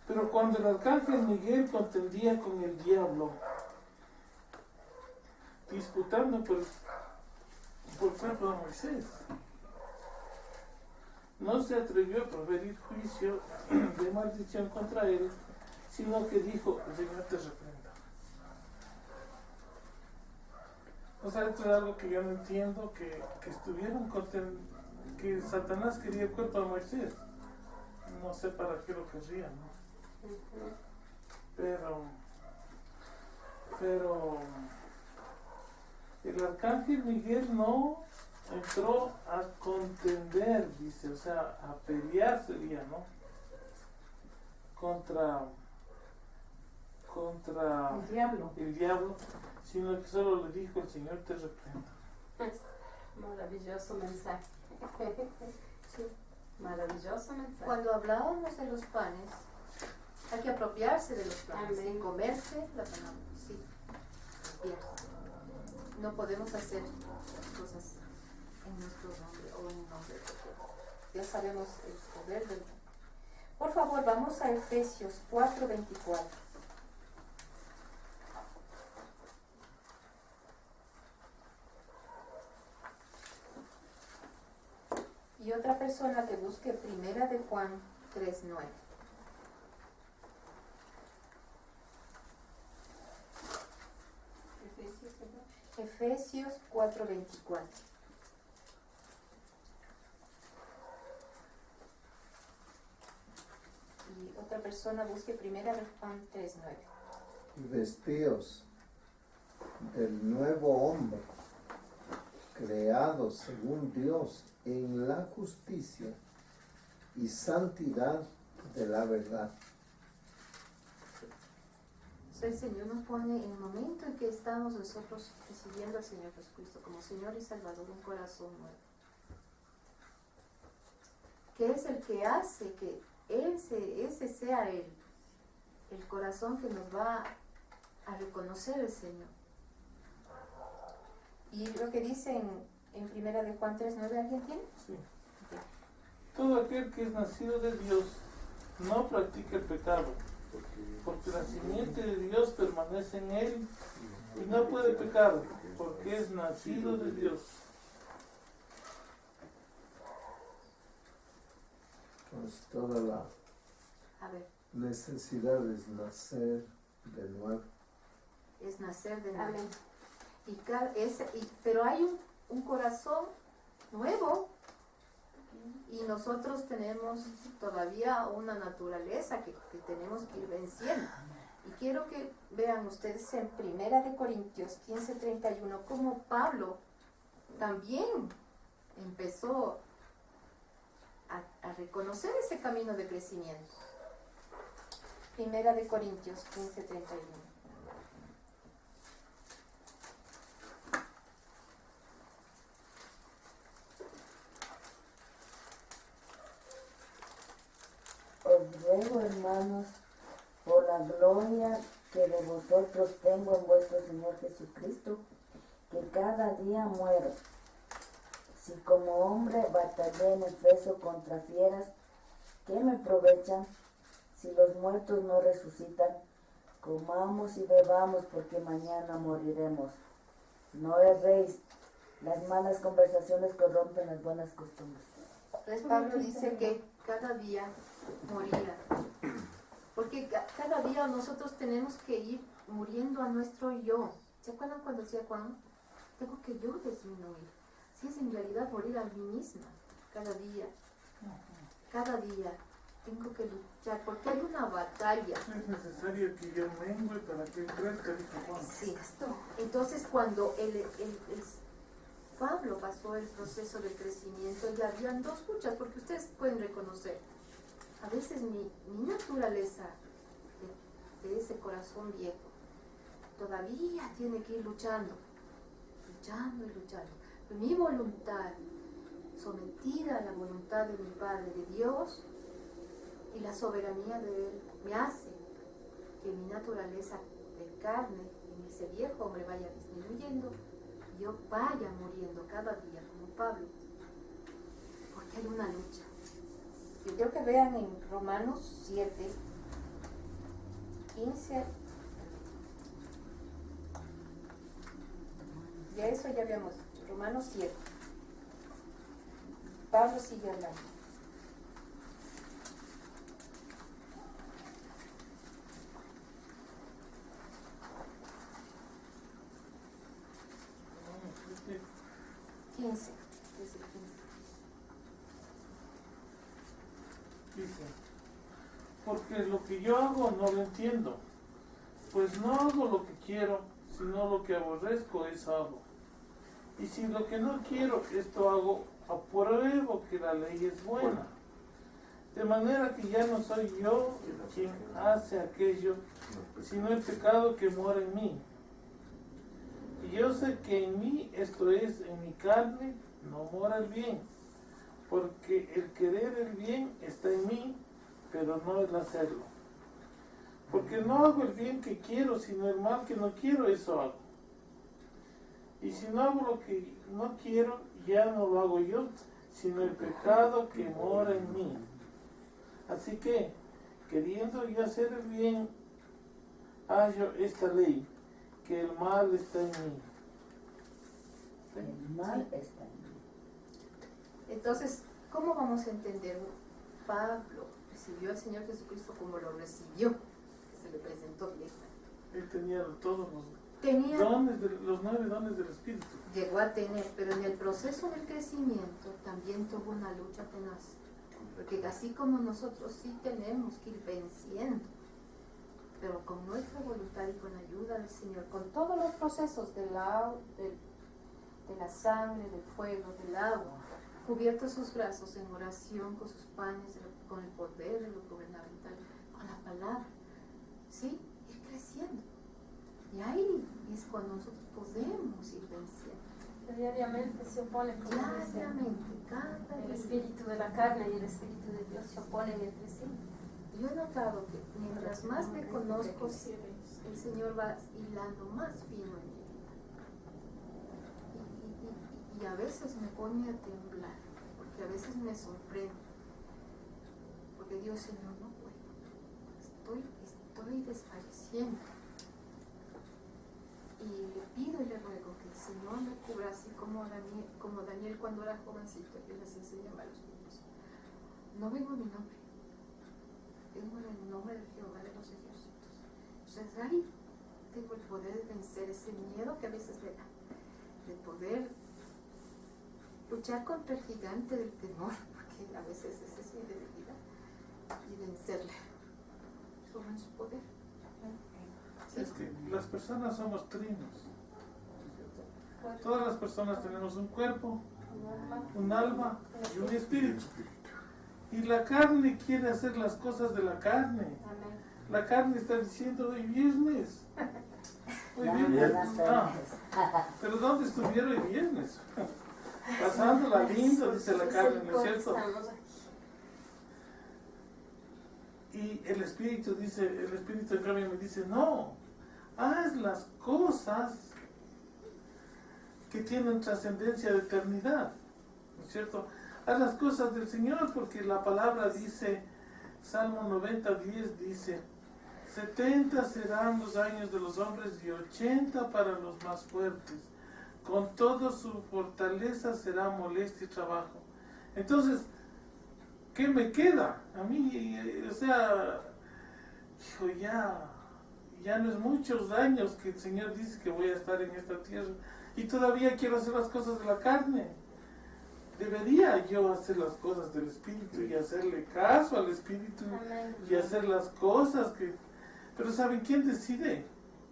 Pero cuando el arcángel Miguel contendía con el diablo, disputando por el cuerpo de Moisés, no se atrevió a proferir juicio de maldición contra él, sino que dijo, el Señor te reprenda. O sea, esto es algo que yo no entiendo, que que Satanás quería el cuerpo de Moisés. No sé para qué lo querría, ¿no? Pero el arcángel Miguel no entró a contender, dice, o sea, a pelear sería, ¿no? Contra El diablo. sino que solo le dijo, el Señor te reprenda. Maravilloso mensaje. Sí. Maravilloso mensaje. Cuando hablábamos de los panes, hay que apropiarse de los panes, Amén. sin comerse la palabra, sí, apropiarse. No podemos hacer cosas en nuestro nombre o en el nombre de Dios. Ya sabemos el poder del. Por favor, vamos a Efesios 4:24. Y otra persona que busque Primera de Juan 3:9. Efesios 4:24. Y otra persona busque Primera de Juan 3:9. Vestíos del nuevo hombre, creado según Dios en la justicia y santidad de la verdad. El Señor nos pone en el momento en que estamos nosotros recibiendo al Señor Jesucristo como Señor y Salvador un corazón nuevo. Que es el que hace que ese sea Él, el corazón que nos va a reconocer el Señor. Y lo que dice en Primera de Juan 3:9, ¿alguien tiene? Sí. Todo aquel que es nacido de Dios no practica el pecado, porque la simiente de Dios permanece en él y no puede pecar, porque es nacido de Dios. Pues toda la A ver, necesidad es nacer de nuevo. es nacer de nuevo. Amén. Pero hay un corazón nuevo y nosotros tenemos todavía una naturaleza que tenemos que ir venciendo. Y quiero que vean ustedes en 1 Corintios 15:31 cómo Pablo también empezó a reconocer ese camino de crecimiento. 1 Corintios 15:31. Os ruego, hermanos, por la gloria que de vosotros tengo en vuestro Señor Jesucristo, que cada día muero. Si como hombre batallé en Efeso contra fieras, ¿qué me aprovechan? Si los muertos no resucitan, comamos y bebamos porque mañana moriremos. No erréis, las malas conversaciones corrompen las buenas costumbres. Entonces Pablo dice que cada día morirá. Porque cada día nosotros tenemos que ir muriendo a nuestro yo. ¿Se acuerdan cuando decía Juan? Tengo que yo disminuir. Si es en realidad morir a mí misma, cada día. Cada día tengo que luchar, porque hay una batalla. Es necesario que yo mengue para que él crezca, dijo Juan. Sí. Entonces cuando Pablo pasó el proceso de crecimiento, ya habían dos luchas, porque ustedes pueden reconocer, a veces mi naturaleza de ese corazón viejo todavía tiene que ir luchando y luchando. Pero mi voluntad, sometida a la voluntad de mi Padre, de Dios, y la soberanía de Él, me hace que mi naturaleza de carne, en ese viejo hombre, vaya disminuyendo, y yo vaya muriendo cada día, como Pablo, porque hay una lucha. Yo quiero que vean en Romanos 7, 15, de eso ya habíamos, Romanos 7. Pablo sigue hablando. Desde el 15. Dice, porque lo que yo hago no lo entiendo, pues no hago lo que quiero, sino lo que aborrezco, eso hago. Y si lo que no quiero, esto hago, apruebo que la ley es buena. De manera que ya no soy yo quien hace aquello, sino el pecado que mora en mí. Y yo sé que en mí, esto es, en mi carne, no mora el bien, porque el querer el bien está en mí, pero no el hacerlo. Porque no hago el bien que quiero, sino el mal que no quiero, eso hago. Y si no hago lo que no quiero, ya no lo hago yo, sino el pecado que mora en mí. Así que, queriendo yo hacer el bien, hallo esta ley, que el mal está en mí. El mal está en mí. Entonces, ¿cómo vamos a entender? Pablo recibió al Señor Jesucristo como lo recibió, que se le presentó bien. Él tenía todos los los 9 dones del Espíritu. Llegó a tener, pero en el proceso del crecimiento también tuvo una lucha tenaz. Porque así como nosotros sí tenemos que ir venciendo, pero con nuestra voluntad y con la ayuda del Señor, con todos los procesos de la sangre, del fuego, del agua, cubiertos sus brazos en oración con sus panes, con el poder de lo gubernamental, con la palabra, ¿sí? Ir creciendo. Y ahí es cuando nosotros podemos ir venciendo. Diariamente se opone, como dice, Diariamente, cada el día. espíritu de la carne y el espíritu de Dios se oponen entre sí. Yo he notado que mientras más me conozco, el Señor va hilando más fino en mi vida. Y a veces me pone a temblar, porque a veces me sorprende. Porque Dios, Señor, no puedo. estoy desfalleciendo. Y le pido y le ruego que el Señor me cubra así como Daniel cuando era jovencito, yo les enseñaba a los niños. No vengo en mi nombre, vengo en el nombre de Jehová de los ejércitos. Entonces ahí tengo el poder de vencer ese miedo que a veces me da, de poder luchar contra el gigante del temor, porque a veces esa es mi debilidad, y vencerle solo en su poder. Es que las personas somos trinos. Todas las personas tenemos un cuerpo, un alma y un espíritu. Y la carne quiere hacer las cosas de la carne. La carne está diciendo hoy viernes. Hoy viernes. Pero ¿dónde estuvieron hoy viernes? Pasándola lindo, dice la carne, ¿no es cierto? Y el espíritu dice, el espíritu en cambio me dice, no, haz las cosas que tienen trascendencia de eternidad, ¿no es cierto? Haz las cosas del Señor, porque la palabra dice, Salmo 90:10 dice, 70 serán los años de los hombres y 80 para los más fuertes. Con todo su fortaleza será molestia y trabajo. Entonces, ¿qué me queda? A mí, o sea, hijo, ya no es muchos años que el Señor dice que voy a estar en esta tierra y todavía quiero hacer las cosas de la carne. Debería yo hacer las cosas del Espíritu y hacerle caso al Espíritu y hacer las cosas que... Pero ¿saben quién decide?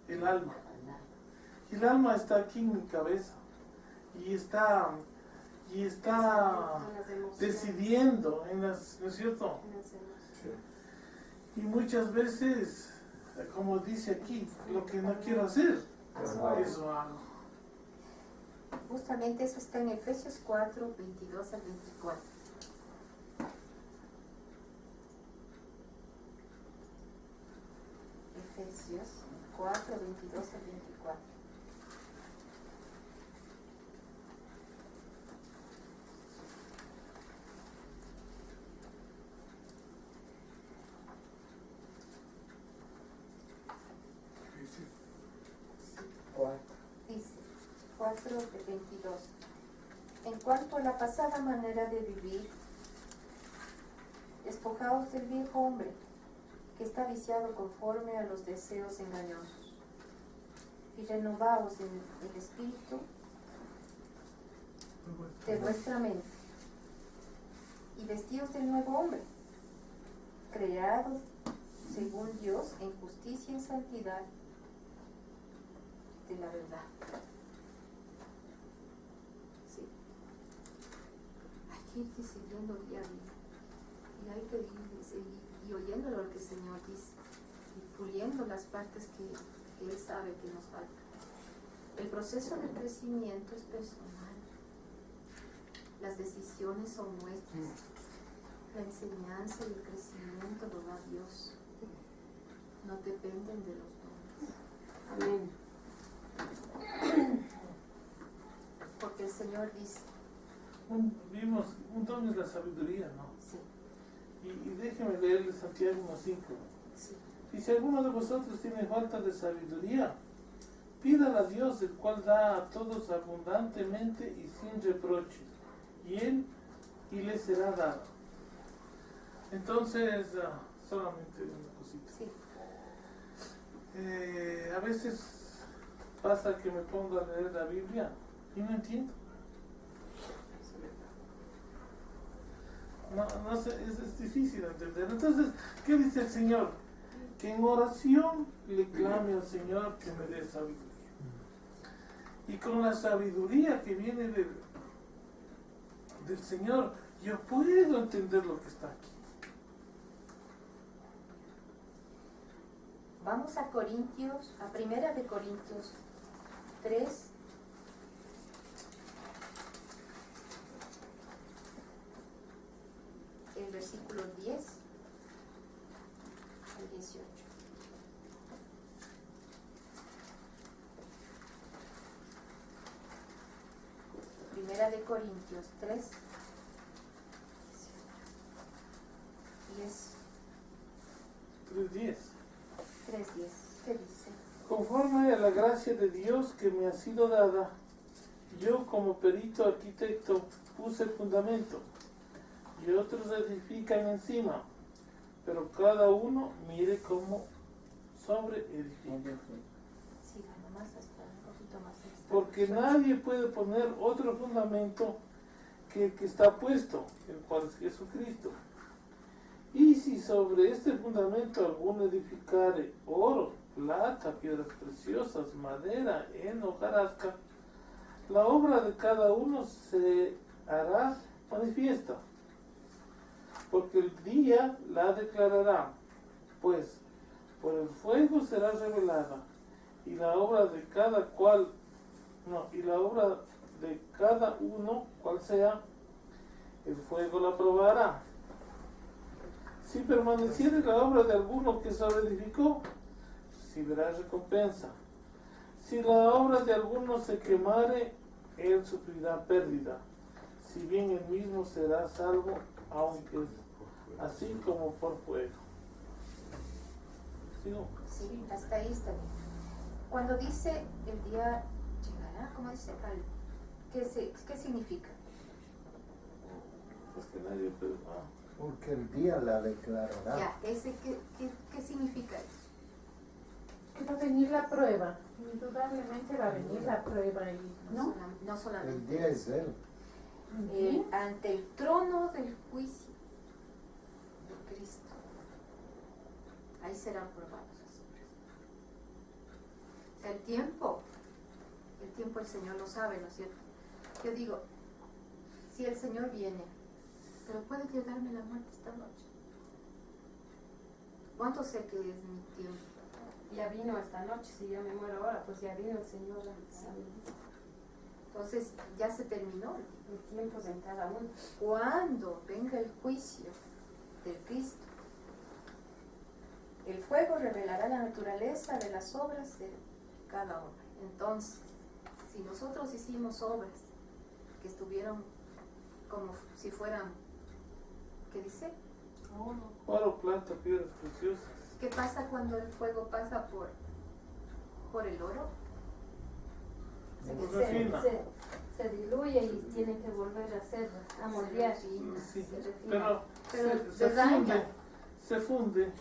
El alma. Y el alma está aquí en mi cabeza y está decidiendo en las, ¿no es cierto? Y muchas veces, como dice aquí, lo que no quiero hacer, eso hago. Justamente eso está en Efesios 4, 22 al 24. Efesios 4, 22 al 24. Dice 4 de 22. En cuanto a la pasada manera de vivir, despojaos del viejo hombre, que está viciado conforme a los deseos engañosos, y renovaos en el espíritu de vuestra mente, y vestíos del nuevo hombre, creado según Dios en justicia y en santidad de la verdad. Sí. Hay que ir decidiendo día a día. Y hay que ir seguir y oyendo lo que el Señor dice. Y puliendo las partes que Él sabe que nos faltan. El proceso de crecimiento es personal. Las decisiones son nuestras. La enseñanza y el crecimiento lo da Dios. No dependen de los dones. Amén. Porque el Señor dice, Vimos, un don es la sabiduría, ¿no? sí, Y déjeme leerle Santiago 1:5. sí, Y si alguno de vosotros tiene falta de sabiduría, pídala a Dios, el cual da a todos abundantemente y sin reproche, y le será dado. Entonces, solamente una cosita. sí. A veces pasa que me pongo a leer la Biblia y no entiendo. No sé, es difícil entender. Entonces, ¿qué dice el Señor? Que en oración le clame al Señor que me dé sabiduría. Y con la sabiduría que viene del Señor, yo puedo entender lo que está aquí. Vamos a Corintios, a Primera de Corintios 3. El versículo 10 al 18. Primera de Corintios 3, 10. 3:10. 3:10. ¿Qué dice? Conforme a la gracia de Dios que me ha sido dada, yo como perito arquitecto puse el fundamento y otros edifican encima, pero cada uno mire cómo sobre edifica. Sí, nomás hasta un poquito más. Porque nadie puede poner otro fundamento que el que está puesto, el cual es Jesucristo. Y si sobre este fundamento alguno edificare oro, plata, piedras preciosas, madera, heno, hojarasca, la obra de cada uno se hará manifiesta, porque el día la declarará, pues por el fuego será revelada, y la obra de cada uno, cual sea, el fuego la probará. Si permaneciere la obra de alguno que sobreedificó, recibirá recompensa. Si la obra de alguno se quemare, él sufrirá pérdida, si bien él mismo será salvo, aunque así como por fuego. ¿Sigo? Sí, hasta ahí está bien. Cuando dice el día llegará, ¿cómo dice? ¿Qué significa? Pues que nadie puede... Porque el día la declarará. Ya, ¿qué significa eso? Que va a venir la prueba. Indudablemente va a venir la prueba. No El solamente día es él. ante el trono del juicio de Cristo. Ahí serán probados los hombres. O sea, el tiempo el Señor lo sabe, ¿no es cierto? Yo digo, si el Señor viene, pero puede llegarme la muerte esta noche. ¿Cuánto sé que es mi tiempo? Ya vino esta noche, si yo me muero ahora, pues ya vino el Señor. Entonces ya se terminó El tiempo de cada uno. cuando venga el juicio del Cristo. El fuego revelará la naturaleza de las obras de cada hombre. Entonces, si nosotros hicimos obras que estuvieron como si fueran, ¿qué dice? Oro, plata, piedras preciosas. ¿Qué pasa cuando el fuego pasa por el oro? Se diluye y tiene que volver a hacer, a moldear. Sí, se refina. pero se daña. se funde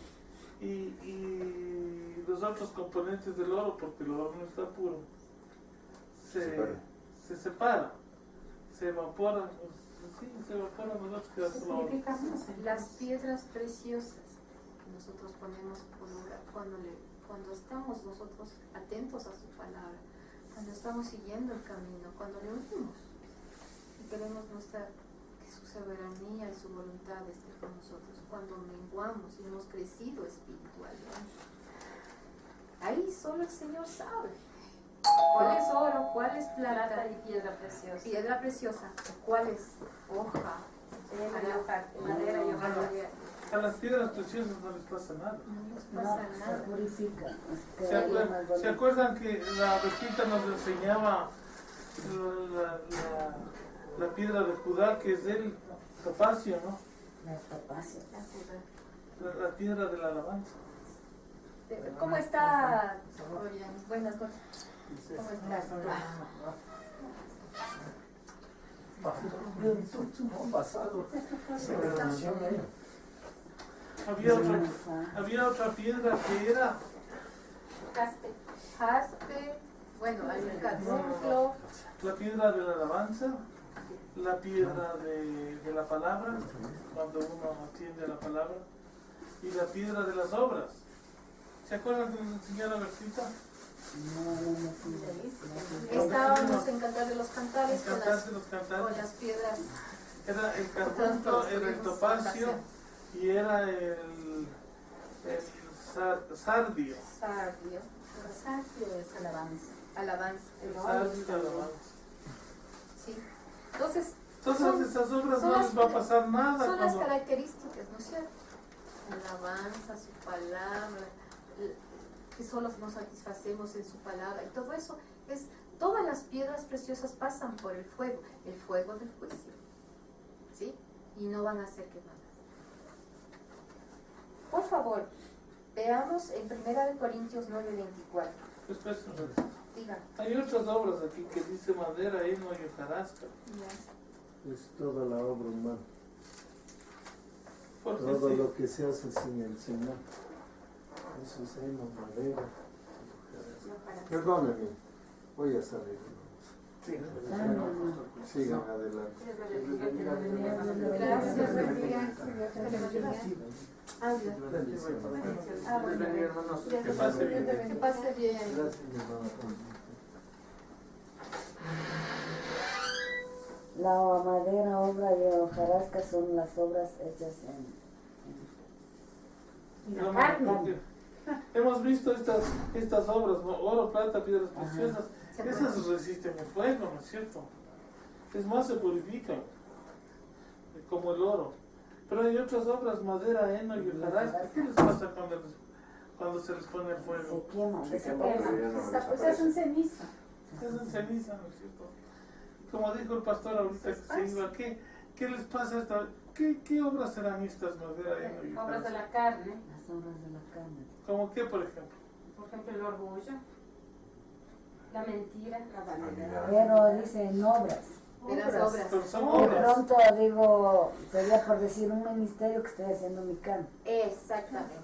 y los otros componentes del oro, porque el oro no está puro, se separa, se evapora, se evaporan los otros que hacen oro. Las piedras preciosas que nosotros ponemos por obra, cuando estamos nosotros atentos a su palabra, cuando estamos siguiendo el camino, cuando le oímos y queremos mostrar que su soberanía y su voluntad esté con nosotros, cuando menguamos y hemos crecido espiritualmente, ahí solo el Señor sabe cuál es oro, cuál es plata y piedra preciosa, cuál es hoja, madera y hoja. A las piedras preciosas no les pasa nada. no les pasa Se nada. purifica. ¿Se acuerdan que la Besquita nos enseñaba la piedra de Judá, que es el topacio, ¿no? La piedra de la alabanza. ¿Cómo está? Buenas noches. ¿Cómo estás? Pasado. Había otra piedra que era Jaspe, bueno, hay un carbunclo, la piedra de la alabanza, la piedra de la palabra, cuando uno atiende a la palabra, y la piedra de las obras. ¿Se acuerdan que nos enseñaron la Bercita? estábamos en Cantar de los Cantares con Los cantantes. las piedras. Era el carbunclo, era el topacio y era el sardio. Sardio es alabanza. Alabanza. El sardio, alabanza. Sí. Entonces, Entonces esas obras no les va a pasar nada. son las características, ¿no es cierto? Alabanza, su palabra, que solo nos satisfacemos en su palabra. Y todo eso es, todas las piedras preciosas pasan por el fuego del juicio. ¿Sí? Y no van a ser quemadas. Por favor, Veamos en 1 Corintios 9:24. Espera un ratito. Diga. Hay otras obras aquí que dice madera, heno y hojarasca. Es toda la obra humana. Porque Todo sí, lo que se hace sin el Señor. Eso es heno, madera. Perdónenme, voy a salir. sí. Sigan adelante. Gracias, buen día. Que pase bien. Que pase bien. Gracias, mi hermano. La madera, obra y hojarasca son las obras hechas en No, carne. porque hemos visto estas obras, ¿no? Oro, plata, piedras preciosas. Esas resisten el fuego, ¿no es cierto? Es más, se purifican, como el oro. Pero hay otras obras, madera, heno y hojarasca. ¿Qué les pasa cuando se les pone el fuego? Se queman, Sí, desaparecen. Pues hacen ceniza. Se hacen ceniza, ¿no es cierto? Como dijo el pastor ahorita que se iba, ¿qué les pasa a esta? ¿Qué obras serán estas, madera, heno y Obras de hojarasca? la carne, Las obras de la carne. ¿Cómo qué, por ejemplo? por ejemplo el orgullo, la mentira, la vanidad. Pero dicen obras. De las obras. Pero son De obras. pronto digo, sería por decir un ministerio que estoy haciendo mi carne, Exactamente.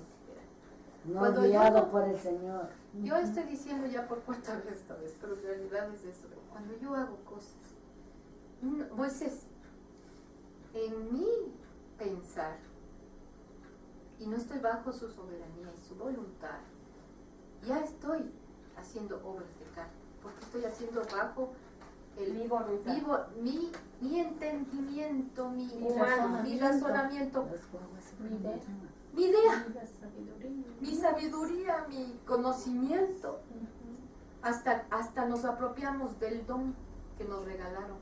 no Cuando guiado yo- por el Señor. Yo estoy diciendo ya por cuarta vez esta vez, pero en realidad es eso. Cuando yo hago cosas, Moisés, en mi pensar, y no estoy bajo su soberanía y su voluntad, ya estoy haciendo obras de carne, porque estoy haciendo bajo Mi voluntad. mi entendimiento, mi razonamiento. razonamiento, Las guaguas se Mi idea. mi idea, La sabiduría. mi sabiduría, mi conocimiento. Hasta nos apropiamos del don que nos regalaron,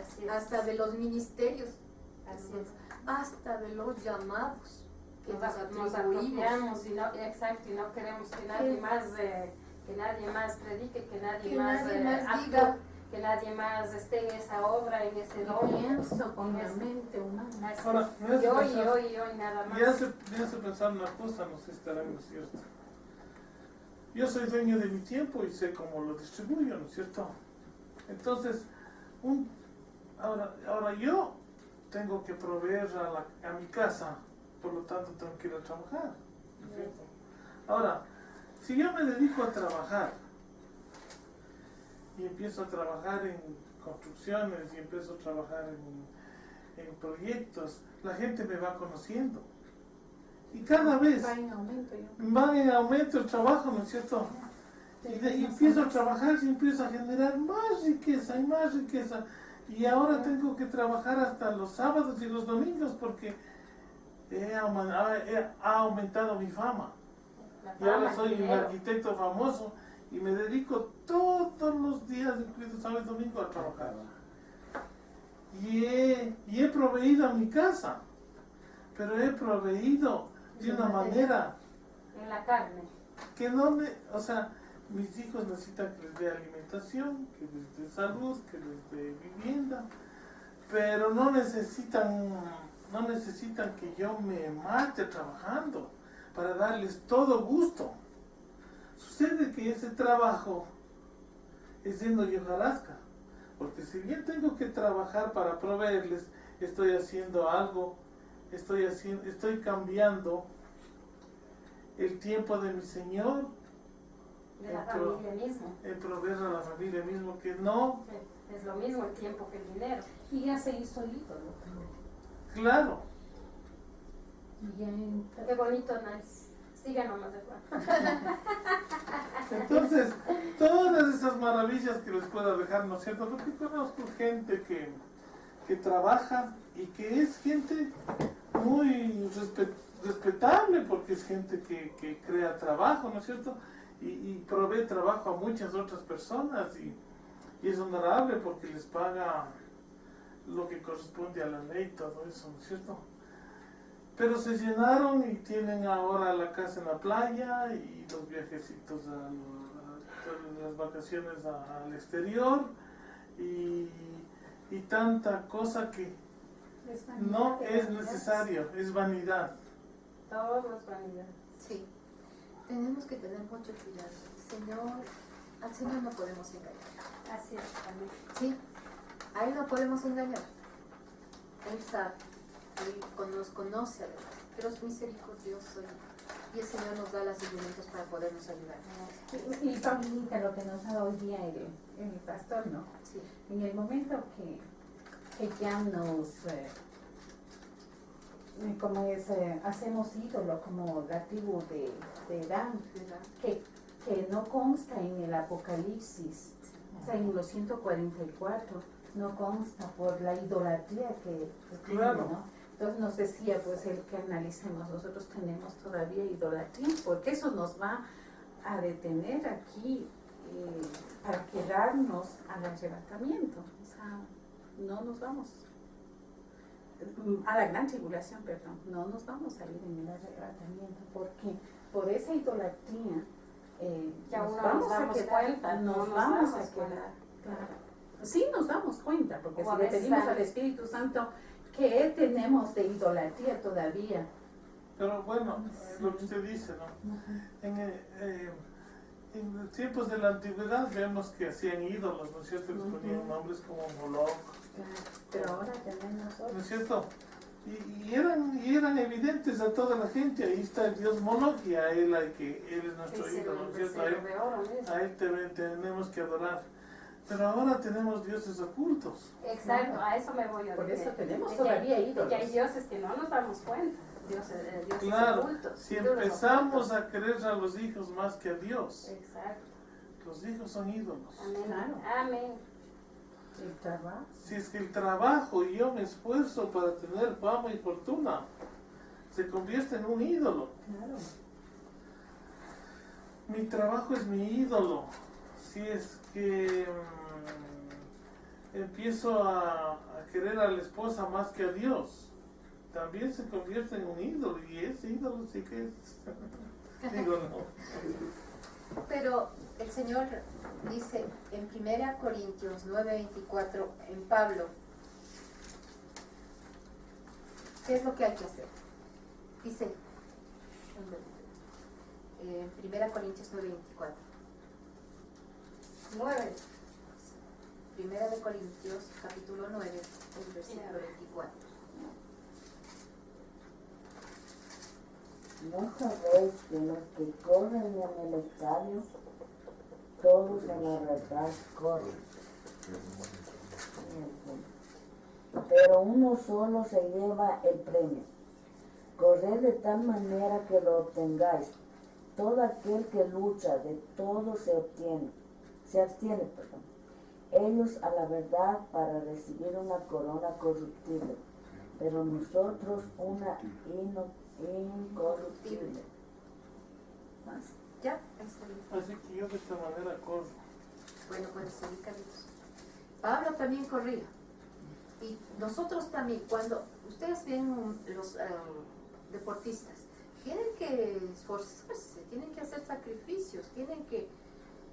Así es. hasta de los ministerios, Así es. hasta de los llamados que nos Nos atribuimos. apropiamos y no, exacto, y no queremos que nadie más predique, que nadie Que más, nadie más actúe, diga. que nadie más esté en esa obra, en ese Y don. pienso con la mente humana. Así Ahora, es. me hace Y hoy, pensar- y hoy nada más. Me hace pensar una cosa, no sé si estará en lo cierto. Yo soy dueño de mi tiempo y sé cómo lo distribuyo, ¿no es cierto? Entonces, ahora yo tengo que proveer a mi casa, por lo tanto tengo que ir a trabajar, ¿no es cierto? Ahora, si yo me dedico a trabajar y empiezo a trabajar en construcciones y empiezo a trabajar en proyectos, la gente me va conociendo. Y cada vez Va en aumento. va en aumento el trabajo, ¿no es cierto? Y empiezo a trabajar y empiezo a generar más riqueza y más riqueza. Y ahora tengo que trabajar hasta los sábados y los domingos porque ha aumentado mi fama. La Y ahora fama, soy el un dinero. arquitecto famoso y me dedico todos los días, incluido sábado y domingo, a trabajar. Y he proveído a mi casa, pero he proveído de una manera En la carne. que no me, o sea, mis hijos necesitan que les dé alimentación, que les dé salud, que les dé vivienda, pero no necesitan que yo me mate trabajando para darles todo gusto. Sucede que ese trabajo es siendo hojarasca, porque si bien tengo que trabajar para proveerles, estoy haciendo algo, estoy cambiando el tiempo de mi Señor De la familia mismo. en proveer a la familia mismo, que no, Es lo mismo el tiempo que el dinero. Y ya se hizo ídolo. claro. Y ya entra. Qué bonito, Nice. Siga nomás de Juan. Entonces, todas esas maravillas que les pueda dejar, ¿no es cierto? Porque conozco gente que trabaja y que es gente muy respetable, porque es gente que crea trabajo, ¿no es cierto? Y provee trabajo a muchas otras personas y es honorable porque les paga lo que corresponde a la ley, todo eso, ¿no es cierto? Pero se llenaron y tienen ahora la casa en la playa y los viajecitos las vacaciones al exterior y tanta cosa que no es necesario, es vanidad. Todo es vanidad. Sí, tenemos que tener mucho cuidado. Al Señor no podemos engañar. Así es, amén. Sí, a Él no podemos engañar. Él sabe, Él nos conoce a verdad, pero es misericordioso y el Señor nos da los elementos para podernos ayudar. Y Paulita, lo que nos ha dado hoy día el pastor, ¿no? Sí, En el momento que ya nos, hacemos ídolo como la tribu de Dan, ¿verdad? que no consta en el Apocalipsis, o sea, en los 144, no consta por la idolatría que tiene, Claro. ¿no? Entonces nos decía, pues, el que analicemos, nosotros tenemos todavía idolatría, porque eso nos va a detener aquí para quedarnos al arrebatamiento. O sea, no nos vamos a la gran tribulación, perdón, no nos vamos a ir en el arrebatamiento, porque por esa idolatría Ya nos uno vamos nos a damos quedar, cuenta, nos no nos vamos damos a cuenta. quedar, claro. Sí nos damos cuenta, porque O si a le veces pedimos al- al Espíritu Santo, ¿qué tenemos de idolatría todavía? Pero bueno, lo que usted dice, ¿no? En los tiempos de la antigüedad vemos que hacían ídolos, ¿no es cierto? Les ponían nombres como Moloch, Pero ahora tenemos ¿no otros. es cierto? Y eran evidentes a toda la gente. Ahí está el dios Moloch y a él él es nuestro Ese ídolo, ¿no es cierto? becerro de oro mismo. A él tenemos que adorar. Pero ahora tenemos dioses ocultos. Exacto, a eso me voy a Por eso tenemos de todavía de que ídolos. hay dioses que no nos damos cuenta, dioses Claro, ocultos. si ídolos empezamos ocultos. a querer a los hijos más que a Dios, Exacto, los hijos son ídolos. amén. Claro. Amén. El trabajo. Si es que el trabajo y yo me esfuerzo para tener fama y fortuna, se convierte en un ídolo. Claro. Mi trabajo es mi ídolo. Si es que empiezo a querer a la esposa más que a Dios, también se convierte en un ídolo. Y ese ídolo sí que es... Digo, no. Pero el Señor dice en 1 Corintios 9:24, en Pablo, ¿qué es lo que hay que hacer? Dice, en 1 Corintios 9:24. 9. 1 de Corintios, capítulo 9, el versículo 24. ¿No sabéis que los que corren en el estadio, todos a la verdad corren? Pero uno solo se lleva el premio. Corred de tal manera que lo obtengáis. Todo aquel que lucha, de todo se abstiene, perdón. Ellos a la verdad para recibir una corona corruptible, pero nosotros una incorruptible. ¿Más? ¿Ya? Ahí está bien. Así que yo de esta manera corro. Bueno, pueden seguir, Carlitos. Pablo también corría. Y nosotros también, cuando ustedes ven los deportistas, tienen que esforzarse, tienen que hacer sacrificios, tienen que...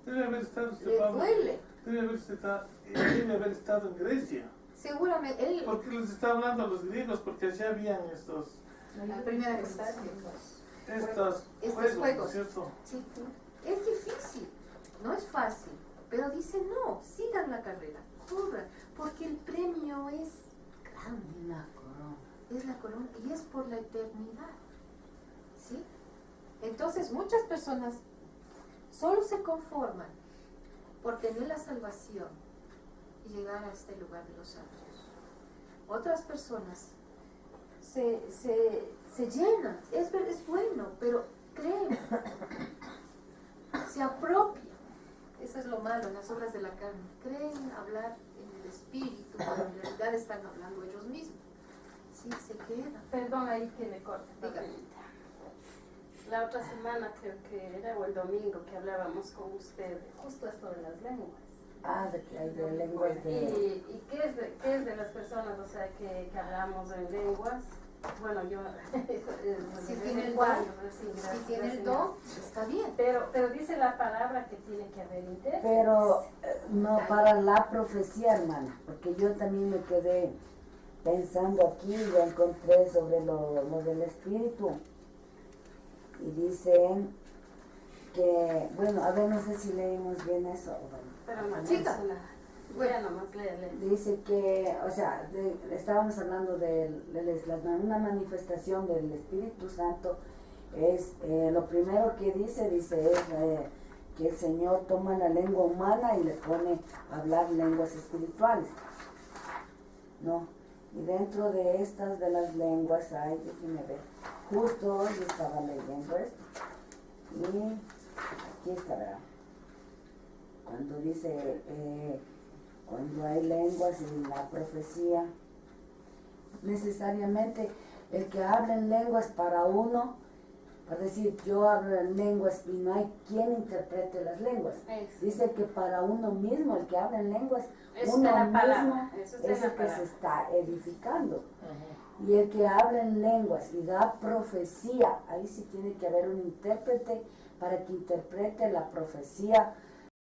Debe haber estado usted, Le Pablo, duele. debe haber estado en Grecia. Seguramente, él... ¿Por qué les está hablando a los griegos? Porque allá habían estos La primera vez. juegos, juegos. ¿no es cierto? Sí, es difícil, no es fácil, pero dice no, sigan la carrera, corran, porque el premio es grande, La corona. es la corona y es por la eternidad, ¿sí? Entonces muchas personas solo se conforman por tener la salvación y llegar a este lugar de los santos. Otras personas se llenan, es bueno, pero creen, se apropian. Eso es lo malo en las obras de la carne. Creen hablar en el espíritu, pero en realidad están hablando ellos mismos. Sí, se quedan. Perdón ahí que le corte. Diga. La otra semana creo que era o el domingo que hablábamos con usted justo esto de las lenguas. Ah, de que hay de lenguas de... ¿Y qué es de las personas, o sea, que hablamos en lenguas? Bueno, yo... Si tiene el cuando, don, sí, si gracias, tiene el gracias. don, está bien. Pero dice la palabra que tiene que haber intérpretes. Pero no para la profecía, hermana, porque yo también me quedé pensando aquí y ya encontré sobre lo del espíritu. Y dice que, bueno, a ver, no sé si leímos bien eso. Pero no, Chica. Bueno, nomás lee. Dice que, o sea, estábamos hablando de una manifestación del Espíritu Santo. Es lo primero que dice es que el Señor toma la lengua humana y le pone a hablar lenguas espirituales, ¿no? Y dentro de estas de las lenguas hay, déjenme ver, justo hoy estaba leyendo esto y aquí está, ¿verdad? Cuando dice cuando hay lenguas y la profecía, necesariamente el que habla en lenguas para uno, para decir yo hablo en lenguas y no hay quien interprete las lenguas. Dice que para uno mismo, el que habla en lenguas, Eso uno está en la mismo palabra, eso está en es la el que se palabra. está edificando. Y el que habla en lenguas y da profecía, ahí sí tiene que haber un intérprete para que interprete la profecía